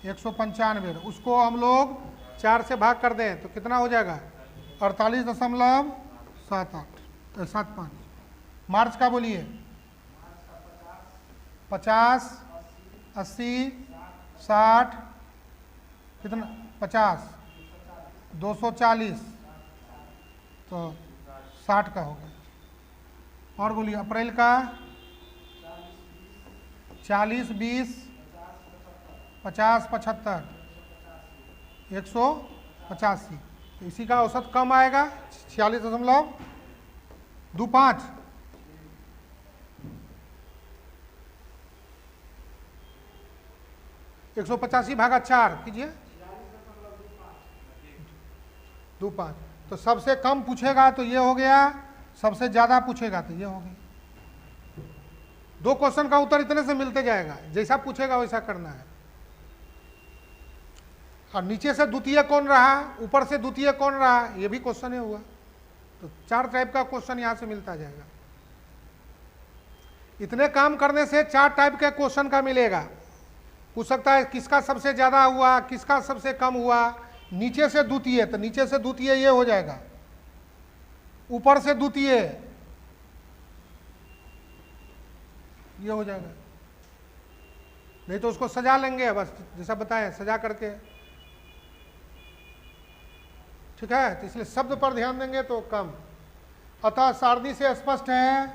195। उसको हम लोग 4 से भाग कर दें तो कितना हो जाएगा? 48.75। मार्च का बोलिए। 50, 80, 60, कितना? 50, 240, तो 60 का हो गया। और बोलिए अप्रैल का। 40, 20, 50, 75, 185। तो इसी का औसत कम आएगा 46.25। 185 भागा 4 कीजिए। 25। तो सबसे कम पूछेगा तो ये हो गया, सबसे ज्यादा पूछेगा तो ये हो गया। 2 क्वेश्चन का उत्तर इतने से मिलते जाएगा, जैसा पूछेगा वैसा करना है। और नीचे से द्वितीय कौन रहा, ऊपर से द्वितीय कौन रहा, ये भी क्वेश्चन है हुआ। तो 4 टाइप का क्वेश्चन यहां से मिलता जाएगा। इतने काम करने से 4 टाइप के क्वेश्चन का मिलेगा। पूछ सकता है किसका सबसे ज्यादा हुआ, किसका सबसे कम हुआ। नीचे से द्वितीय, तो नीचे से द्वितीय ये हो जाएगा, ऊपर से द्वितीय ये हो जाएगा। नहीं तो उसको सजा लेंगे बस, जैसा बताएं सजा करके, ठीक है। तो इसलिए शब्द पर ध्यान देंगे तो कम। अतः सारणी से स्पष्ट है,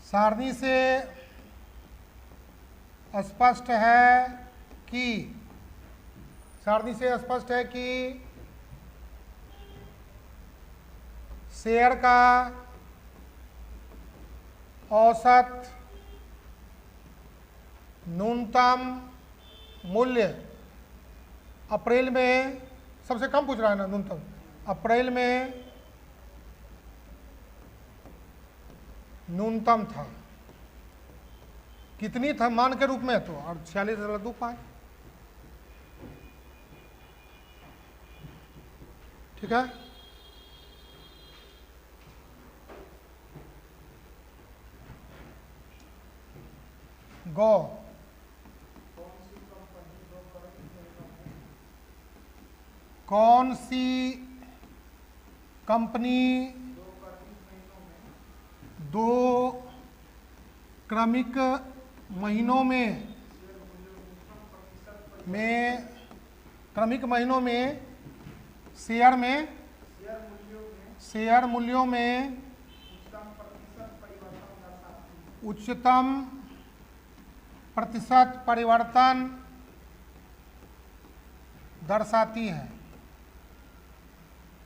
सारणी से स्पष्ट है कि, सारणी से स्पष्ट है कि शेयर का औसत न्यूनतम मूल्य अप्रैल में, सबसे कम पूछ रहा है ना न्यूनतम, अप्रैल में न्यूनतम था। कितनी था मान के रूप में? तो और 46.25, ठीक है। गो कौन सी कंपनी 2 क्रमिक महीनों में क्रमिक महीनों में शेयर मूल्यों में उच्चतम प्रतिशत परिवर्तन दर्शाती है,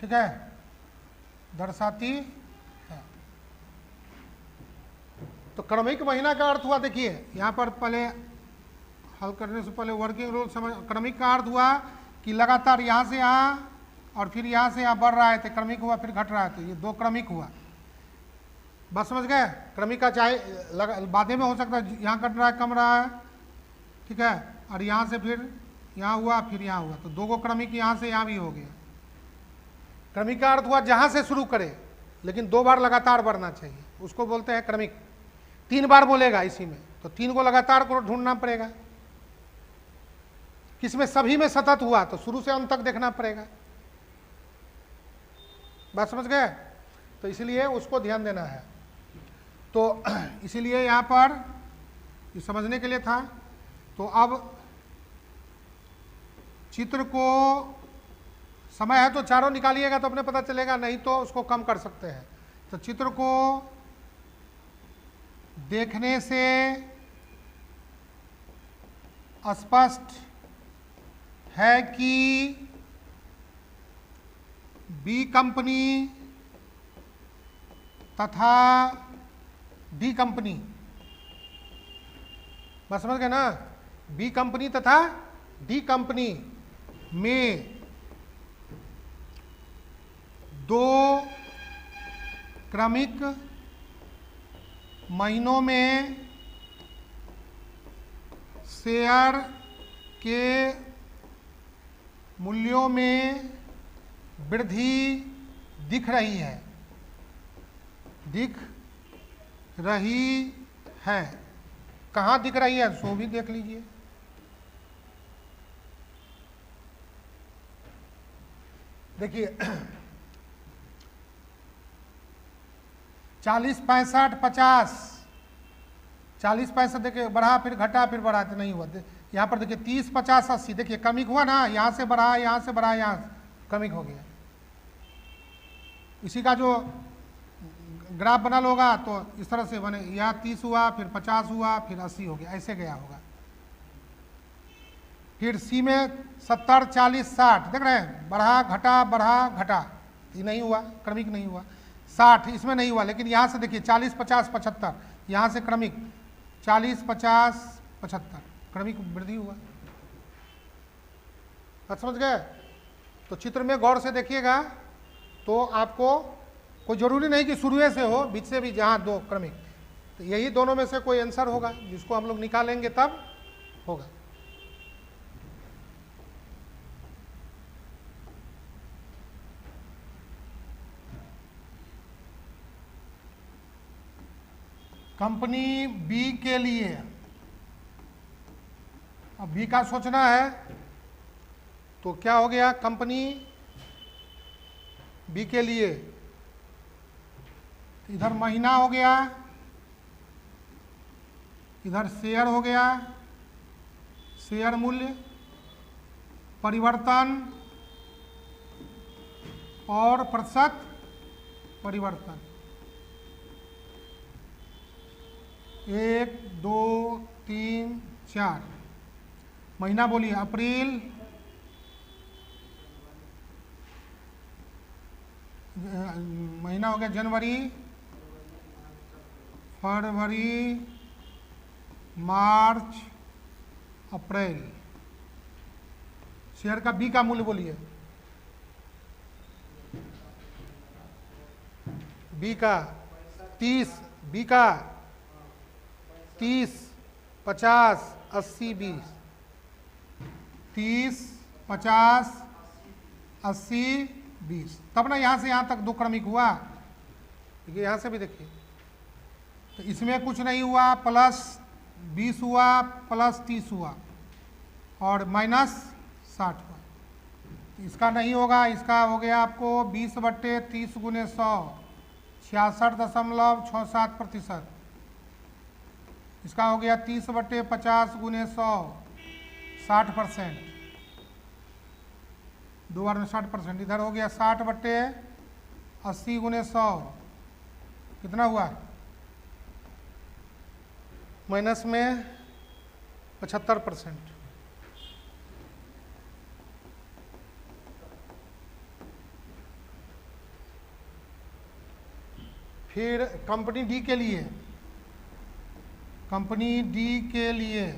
ठीक है, दर्शाती है। तो क्रमिक महीना का अर्थ हुआ, देखिए यहाँ पर पहले हल करने से पहले वर्किंग रूल समझ। क्रमिक का अर्थ हुआ कि लगातार यहाँ से यहाँ और फिर यहाँ से यहाँ बढ़ रहा है तो क्रमिक हुआ, फिर घट रहा है तो ये 2 क्रमिक हुआ। बस समझ गए? क्रमिक का चाहे बाधे में हो सकता है, यहाँ घट रहा है, कम रहा है, ठीक है, और यहाँ से फिर यहाँ हुआ, फिर यहाँ हुआ, तो 2 क्रमिक यहाँ से यहाँ भी हो गया। क्रमिक का अर्थ हुआ जहाँ से शुरू करे लेकिन 2 बार लगातार बढ़ना चाहिए, उसको बोलते हैं क्रमिक। 3 बार बोलेगा इसी में तो 3 को लगातार को ढूंढना पड़ेगा। किसमें? सभी में सतत हुआ तो शुरू से अंत तक देखना पड़ेगा। बात समझ गए? तो इसलिए उसको ध्यान देना है। तो इसीलिए यहाँ पर ये समझने के लिए था। तो अब चित्र को समय है तो चारों निकालिएगा तो अपने पता चलेगा, नहीं तो उसको कम कर सकते हैं। तो चित्र को देखने से स्पष्ट है कि बी कंपनी तथा डी कंपनी, बस समझ गए ना, बी कंपनी तथा डी कंपनी में 2 क्रमिक महीनों में शेयर के मूल्यों में वृद्धि दिख रही है। कहाँ दिख रही है सो भी देख लीजिए। देखिए 40, 65, 50, 40 पैसा देखिए बढ़ा फिर घटा फिर बढ़ा तो नहीं हुआ। यहाँ पर देखिए 30, 50, 80 देखिए कमिक हुआ ना, यहाँ से बढ़ा यहाँ से बढ़ा यहाँ कमिक हो गया। इसी का जो ग्राफ बना होगा तो इस तरह से बने, यहाँ 30 हुआ फिर 50 हुआ फिर 80 हो गया, ऐसे गया होगा। फिर सी में 70, 40, 60 देख रहे हैं, बढ़ा घटा, ये नहीं हुआ, क्रमिक नहीं हुआ। 60 इसमें नहीं हुआ, लेकिन यहाँ से देखिए 40, 50, 75 यहाँ से क्रमिक 40, 50, 75 क्रमिक वृद्धि हुआ। आप समझ गए? तो चित्र में गौर से देखिएगा तो आपको कोई जरूरी नहीं कि शुरू से हो, बीच से भी जहाँ 2 क्रमिक, तो यही दोनों में से कोई आंसर होगा जिसको हम लोग निकालेंगे तब होगा। कंपनी बी के लिए, अब बी का सोचना है तो क्या हो गया, कंपनी बी के लिए इधर महीना हो गया, इधर शेयर हो गया, शेयर मूल्य परिवर्तन और प्रतिशत परिवर्तन। 1, 2, 3, 4 महीना बोलिए, अप्रैल, महीना हो गया जनवरी, फरवरी, मार्च, अप्रैल। शेयर का बी का मूल्य बोलिए, बी का 30, बी का 30, 50, 80, 20, 30, 50, 80, 20, तब ना यहाँ से यहाँ तक 2 क्रमिक हुआ। देखिए यहाँ से भी देखिए, तो इसमें कुछ नहीं हुआ, प्लस 20 हुआ, प्लस 30 हुआ और माइनस 60 हुआ। इसका नहीं होगा, इसका हो गया आपको 20/30 × 100 66.67%। इसका हो गया 30/50 × 100 60%, 2 बार में 60%। इधर हो गया 60/80 × 100 कितना हुआ, माइनस में 75%। फिर कंपनी डी के लिए, कंपनी डी के लिए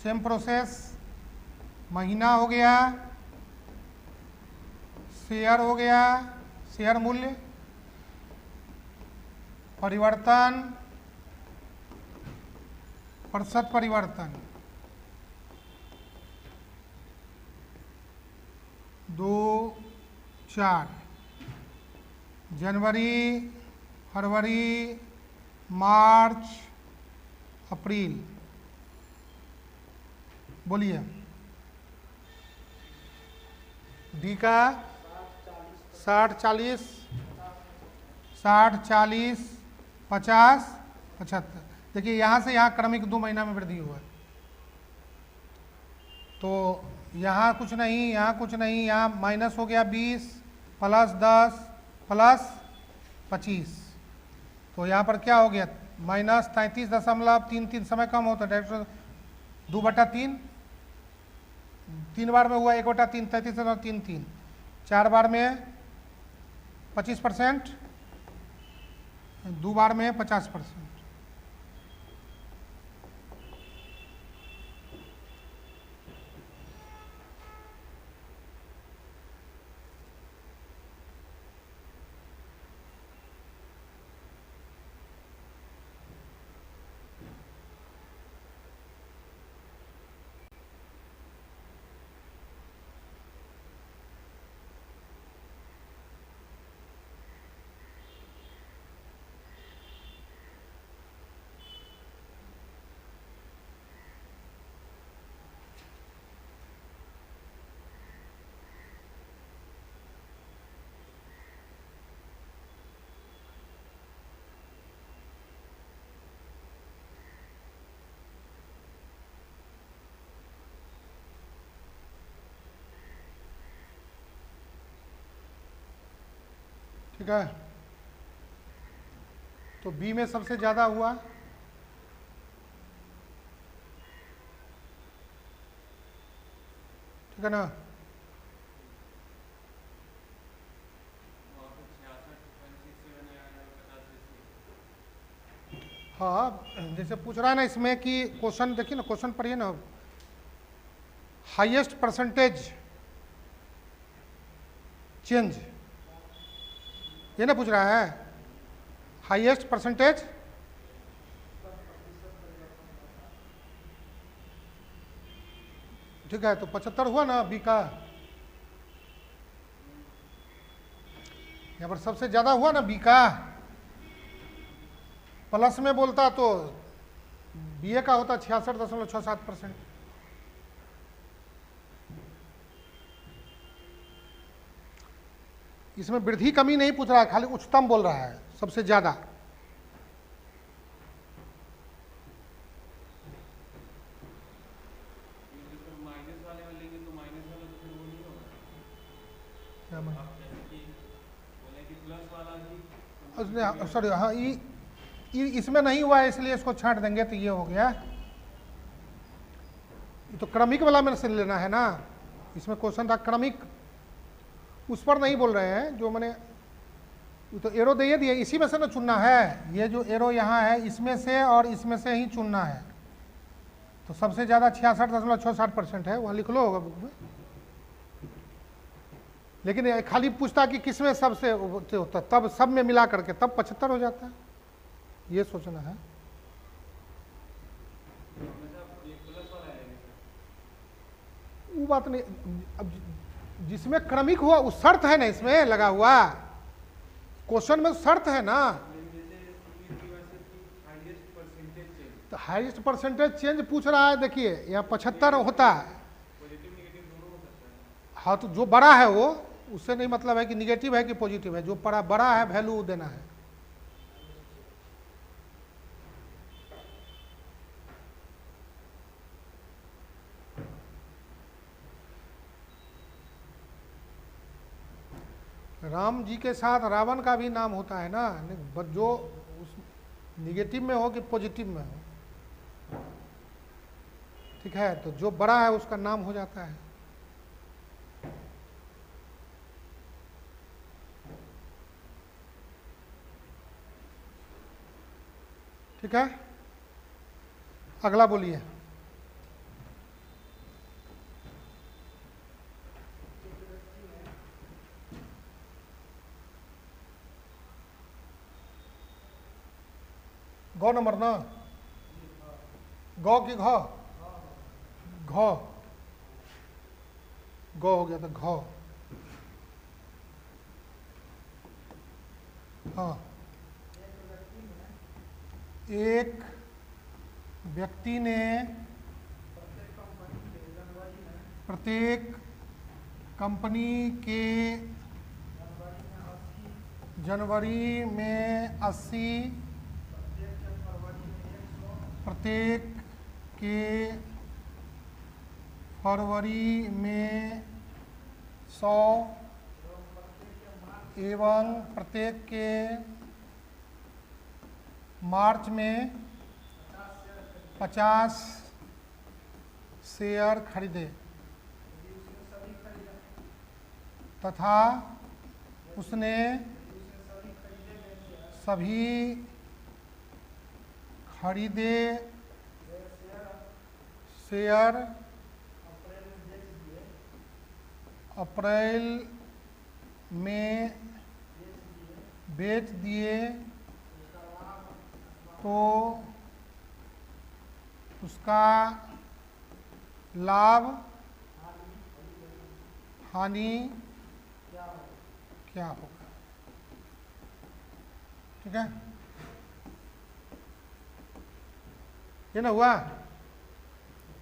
सेम प्रोसेस, महीना हो गया, शेयर हो गया, शेयर मूल्य परिवर्तन प्रतिशत परिवर्तन 2, 4 जनवरी, फरवरी, मार्च, अप्रैल बोलिए। डी का 60, 40, 60, 40, 50, 75। देखिए यहाँ से यहाँ क्रमिक 2 महीना में वृद्धि हुआ है, तो यहाँ कुछ नहीं, यहाँ कुछ नहीं, यहाँ माइनस हो गया 20 प्लस 10 प्लस 25, तो यहाँ पर क्या हो गया माइनस 33.33। समय कम होता है डायरेक्ट 2/3, 3 बार में हुआ 1/3, 33.33, 4 बार में 25%, दो बार में 50%। ठीक है, तो बी में सबसे ज़्यादा हुआ, ठीक है ना। हाँ, जैसे पूछ रहा है ना इसमें कि क्वेश्चन देखिए ना, क्वेश्चन पढ़िए ना, हाईएस्ट परसेंटेज चेंज, ये ना पूछ रहा है, हाईएस्ट परसेंटेज, ठीक है, तो 75 हुआ ना बी का, यहाँ पर सबसे ज़्यादा हुआ ना बी का, प्लस में बोलता तो बीए का होता 66.67%। इसमें वृद्धि कमी नहीं पूछ रहा है, खाली उच्चतम बोल रहा है, सबसे ज्यादा। सॉरी, हाँ, इसमें नहीं हुआ है इसलिए इसको छांट देंगे, तो ये हो गया। ये तो क्रमिक वाला में से लेना है ना, इसमें क्वेश्चन था क्रमिक, उस पर नहीं बोल रहे हैं जो मैंने, तो एरो दे दिया, इसी में से ना चुनना है, ये जो एरो यहाँ है इसमें से और इसमें से ही चुनना है। तो सबसे ज़्यादा 66.67% है, वहाँ लिख लो होगा बुक में, लेकिन खाली पूछता कि किसमें सबसे होता, तब सब में मिला करके तब 75 हो जाता है, ये सोचना है। वो बात नहीं, अब जिसमें क्रमिक हुआ उस शर्त है ना, इसमें लगा हुआ क्वेश्चन में शर्त है ना, तो हाईएस्ट परसेंटेज चेंज पूछ रहा है। देखिए यहाँ 75 होता है, हाँ, तो जो बड़ा है वो, उससे नहीं मतलब है कि निगेटिव है कि पॉजिटिव है, जो बड़ा है वैल्यू देना है। राम जी के साथ रावण का भी नाम होता है ना, जो उस निगेटिव में हो कि पॉजिटिव में हो, ठीक है, तो जो बड़ा है उसका नाम हो जाता है। ठीक है, अगला बोलिए। गौ नंबर ना, गौ की घ, घ, गौ हो गया था घ, हाँ, एक व्यक्ति ने प्रत्येक कंपनी के जनवरी में 80, प्रत्येक के फरवरी में 100 एवं प्रत्येक के मार्च में 50 शेयर खरीदे तथा उसने सभी खरीदे शेयर अप्रैल में बेच दिए तो उसका लाभ हानि क्या होगा। ठीक है, ये ना हुआ।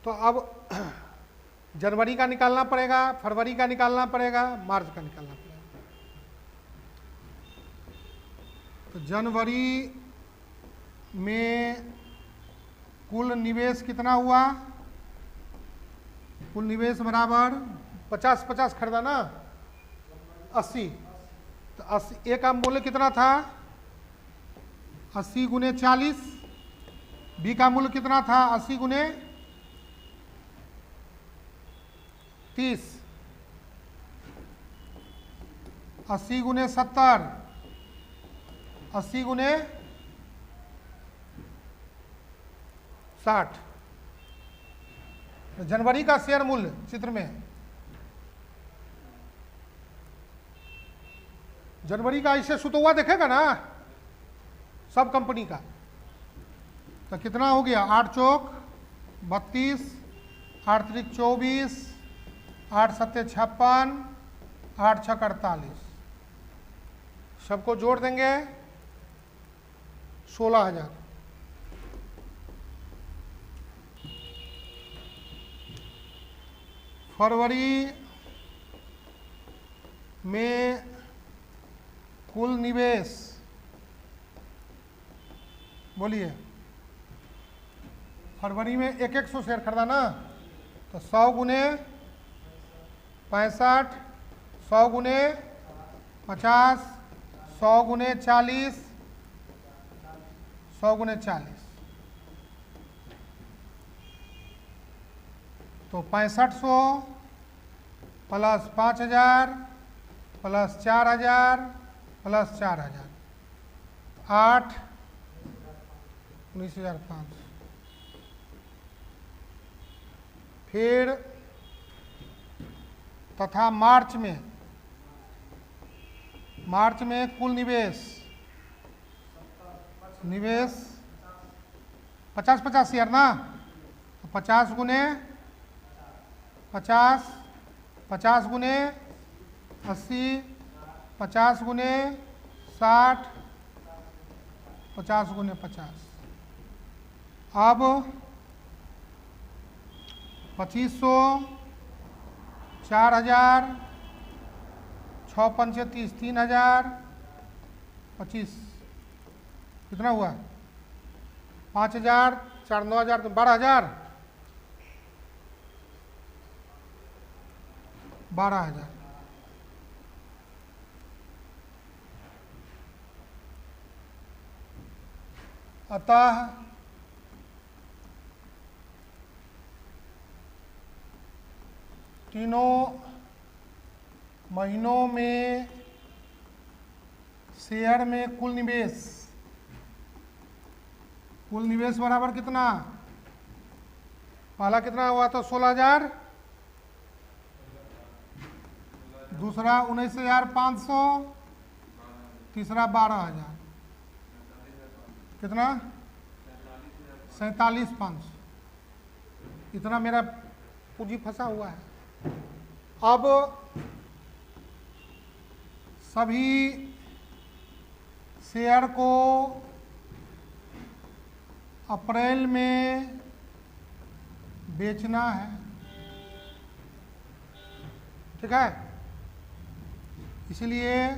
तो अब जनवरी का निकालना पड़ेगा, फरवरी का निकालना पड़ेगा, मार्च का निकालना पड़ेगा। तो जनवरी में कुल निवेश कितना हुआ? कुल निवेश बराबर 50 खरीदा ना, 80। तो 80 ए का मूल्य कितना था? 80 गुने 40। बी का मूल्य कितना था? 80 गुने 30। 80 गुने 70। 80 गुने 60। जनवरी का शेयर मूल्य चित्र में, जनवरी का इससे सुतो हुआ देखेगा ना सब कंपनी का। तो कितना हो गया? 8 चौक 32, 8 त्रिक 24, 8 सत्ते 56, 8 छक 48। सबको जोड़ देंगे 16,000। फरवरी में कुल निवेश, बोलिए, फरवरी में 100 शेयर खरीदा ना, तो 100 गुने 65, 100 गुने 50, 100 गुने 40, 100 गुने 40। तो 6500 प्लस 5000 प्लस 4000 प्लस 4000, 8 19,500। फिर तथा मार्च में कुल निवेश 50 शेयर ना, तो 50 गुने 50, 50 गुने 80, 50 गुने 60, 50 गुने 50। अब 2500, 4000, 6 पंचे 30, 3000, 25 कितना हुआ? 5000, 4 9,000 तो 12,000, 12,000। अतः तीनों महीनों में शेयर में कुल निवेश बराबर कितना? पहला कितना हुआ था? 16,000, दूसरा 19,500, तीसरा 12,000, कितना? 47,500। इतना मेरा पूंजी फंसा हुआ है। अब सभी शेयर को अप्रैल में बेचना है। ठीक है, इसलिए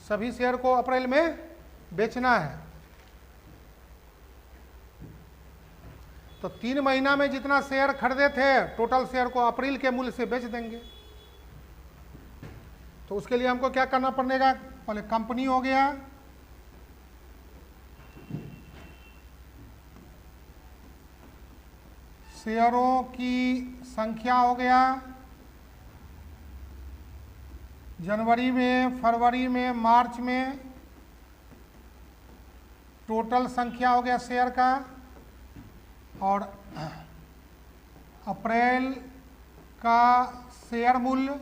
सभी शेयर को अप्रैल में बेचना है। तो 3 महीना में जितना शेयर खरीदे थे, टोटल शेयर को अप्रैल के मूल्य से बेच देंगे। तो उसके लिए हमको क्या करना पड़ेगा? पहले कंपनी हो गया, शेयरों की संख्या हो गया, जनवरी में, फरवरी में, मार्च में टोटल संख्या हो गया शेयर का, और अप्रैल का शेयर मूल्य,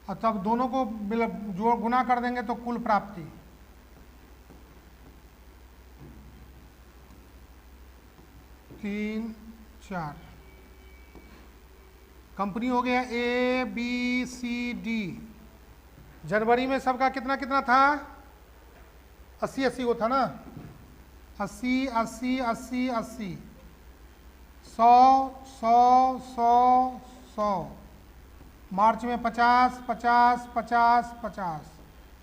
और तब दोनों को जोड़ गुना कर देंगे तो कुल प्राप्ति। तीन चार कंपनी हो गया ए बी सी डी। जनवरी में सबका कितना कितना था? 80 को था ना, 80 80 80 80, 100 100 100 100। मार्च में 50 50 50 50।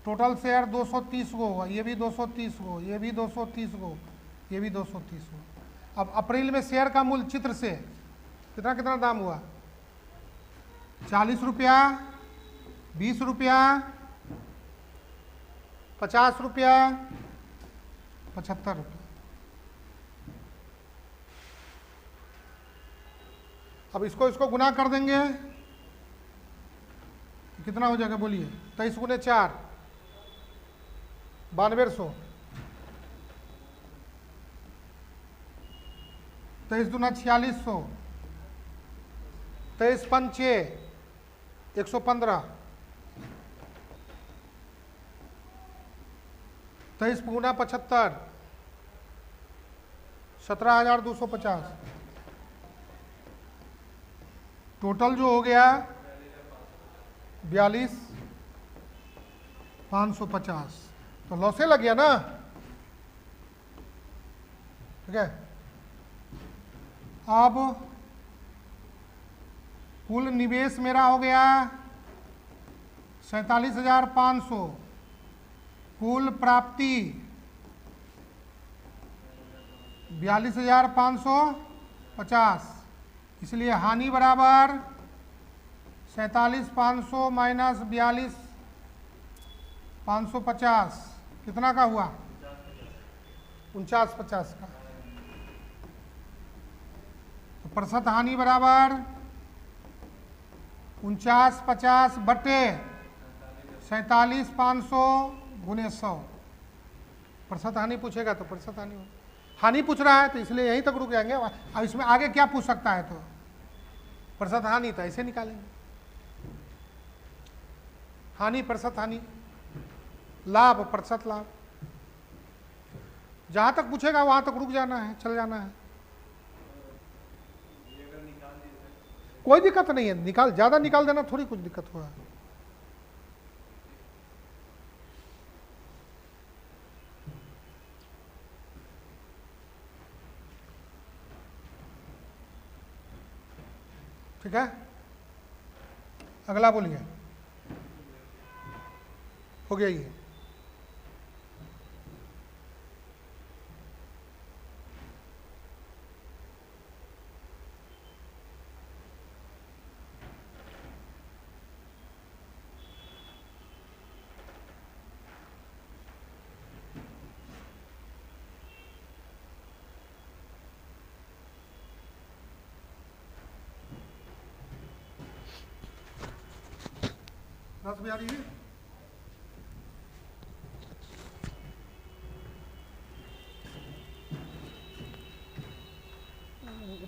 टोटल शेयर 230 गो हुआ, ये भी 230 गो, ये भी 230 गो, ये भी 230 गो। अब अप्रैल में शेयर का मूल्य चित्र से कितना कितना दाम हुआ? 40 रुपया, 20 रुपया, 50 रुपया, 75 रुपया। अब इसको गुना कर देंगे, कितना हो जाएगा बोलिए? 23 गुने 4 9200, 23 दूना 4600, 23 पंचे 115, 23 गुना 75, 17,250। टोटल जो हो गया 42,550। तो लॉसे लग गया ना, ठीक है। अब कुल निवेश मेरा हो गया 47,500, कुल प्राप्ति 42,550, इसलिए हानि बराबर 47,500 माइनस 42,550 कितना का हुआ? 49,50 का। तो प्रतिशत हानि बराबर 49,50 बटे 47,500 गुने 100। प्रतिशत हानि पूछेगा तो प्रतिशत हानि पूछ रहा है तो इसलिए यहीं तक रुक जाएंगे। अब इसमें आगे क्या पूछ सकता है? तो प्रतिशत हानि तो ऐसे निकालेंगे, हानि प्रतिशत हानि, लाभ प्रतिशत लाभ। जहां तक पूछेगा वहां तक रुक जाना है, चल जाना है, कोई दिक्कत नहीं है। ज्यादा निकाल देना थोड़ी कुछ दिक्कत होगा। ठीक है, अगला बोलिए। हो गया ये। समझ में आ रही है?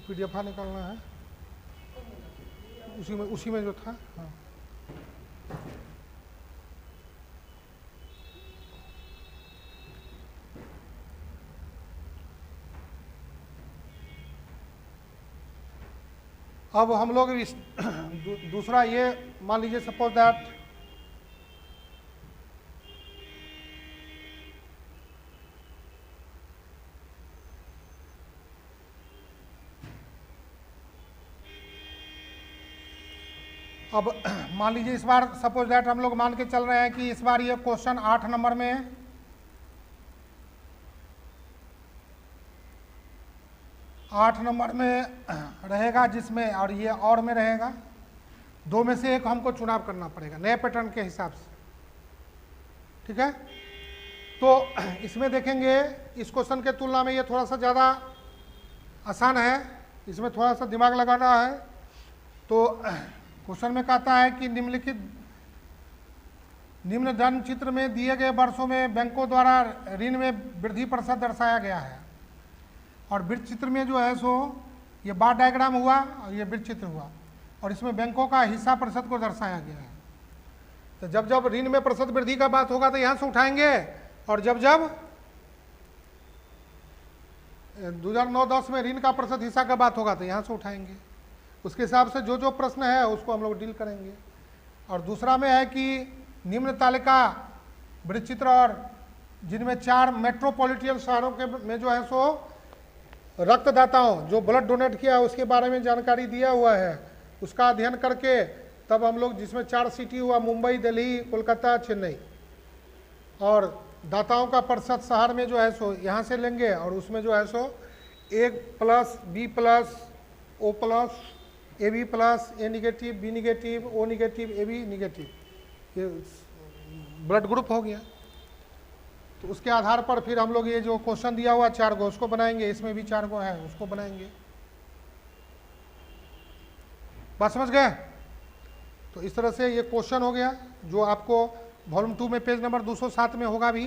PDF निकालना है, उसी में जो था। हाँ, अब हम लोग इस दूसरा ये मान लीजिए, सपोज दैट अब मान लीजिए इस बार सपोज दैट हम लोग मान के चल रहे हैं कि इस बार ये क्वेश्चन 8 नंबर में है। 8 नंबर में रहेगा जिसमें, और ये और में रहेगा। दो में से एक हमको चुनाव करना पड़ेगा नए पैटर्न के हिसाब से, ठीक है। तो इसमें देखेंगे इस क्वेश्चन के तुलना में ये थोड़ा सा ज़्यादा आसान है, इसमें थोड़ा सा दिमाग लगाना है। तो क्वेश्चन में कहता है कि निम्नलिखित निम्न जन चित्र में दिए गए वर्षों में बैंकों द्वारा ऋण में वृद्धि प्रतिशत दर्शाया गया है। और वृत्त चित्र में जो है सो ये बार डायग्राम हुआ और ये वृत्त चित्र हुआ, और इसमें बैंकों का हिस्सा प्रतिशत को दर्शाया गया है। तो जब जब ऋण में प्रतिशत वृद्धि का बात होगा तो यहाँ से उठाएंगे, और जब जब 2009-10 में ऋण का प्रतिशत हिस्सा का बात होगा तो यहाँ से उठाएंगे। उसके हिसाब से जो जो प्रश्न है उसको हम लोग डील करेंगे। और दूसरा में है कि निम्न तालिका वृत्त चित्र और जिनमें 4 मेट्रोपॉलिटन शहरों के में जो है सो रक्तदाताओं जो ब्लड डोनेट किया उसके बारे में जानकारी दिया हुआ है, उसका अध्ययन करके तब हम लोग, जिसमें 4 सिटी हुआ मुंबई, दिल्ली, कोलकाता, चेन्नई, और दाताओं का प्रतिशत शहर में जो है सो यहाँ से लेंगे, और उसमें जो है सो A+, B+, O+, AB+, A negative, B negative, O negative, AB negative, ये ब्लड ग्रुप हो गया। तो उसके आधार पर फिर हम लोग ये जो क्वेश्चन दिया हुआ 4 गो उसको बनाएंगे, इसमें भी 4 गो है उसको बनाएंगे। बात समझ गए? तो इस तरह से ये क्वेश्चन हो गया जो आपको वॉल्यूम 2 में पेज नंबर 207 में होगा भी।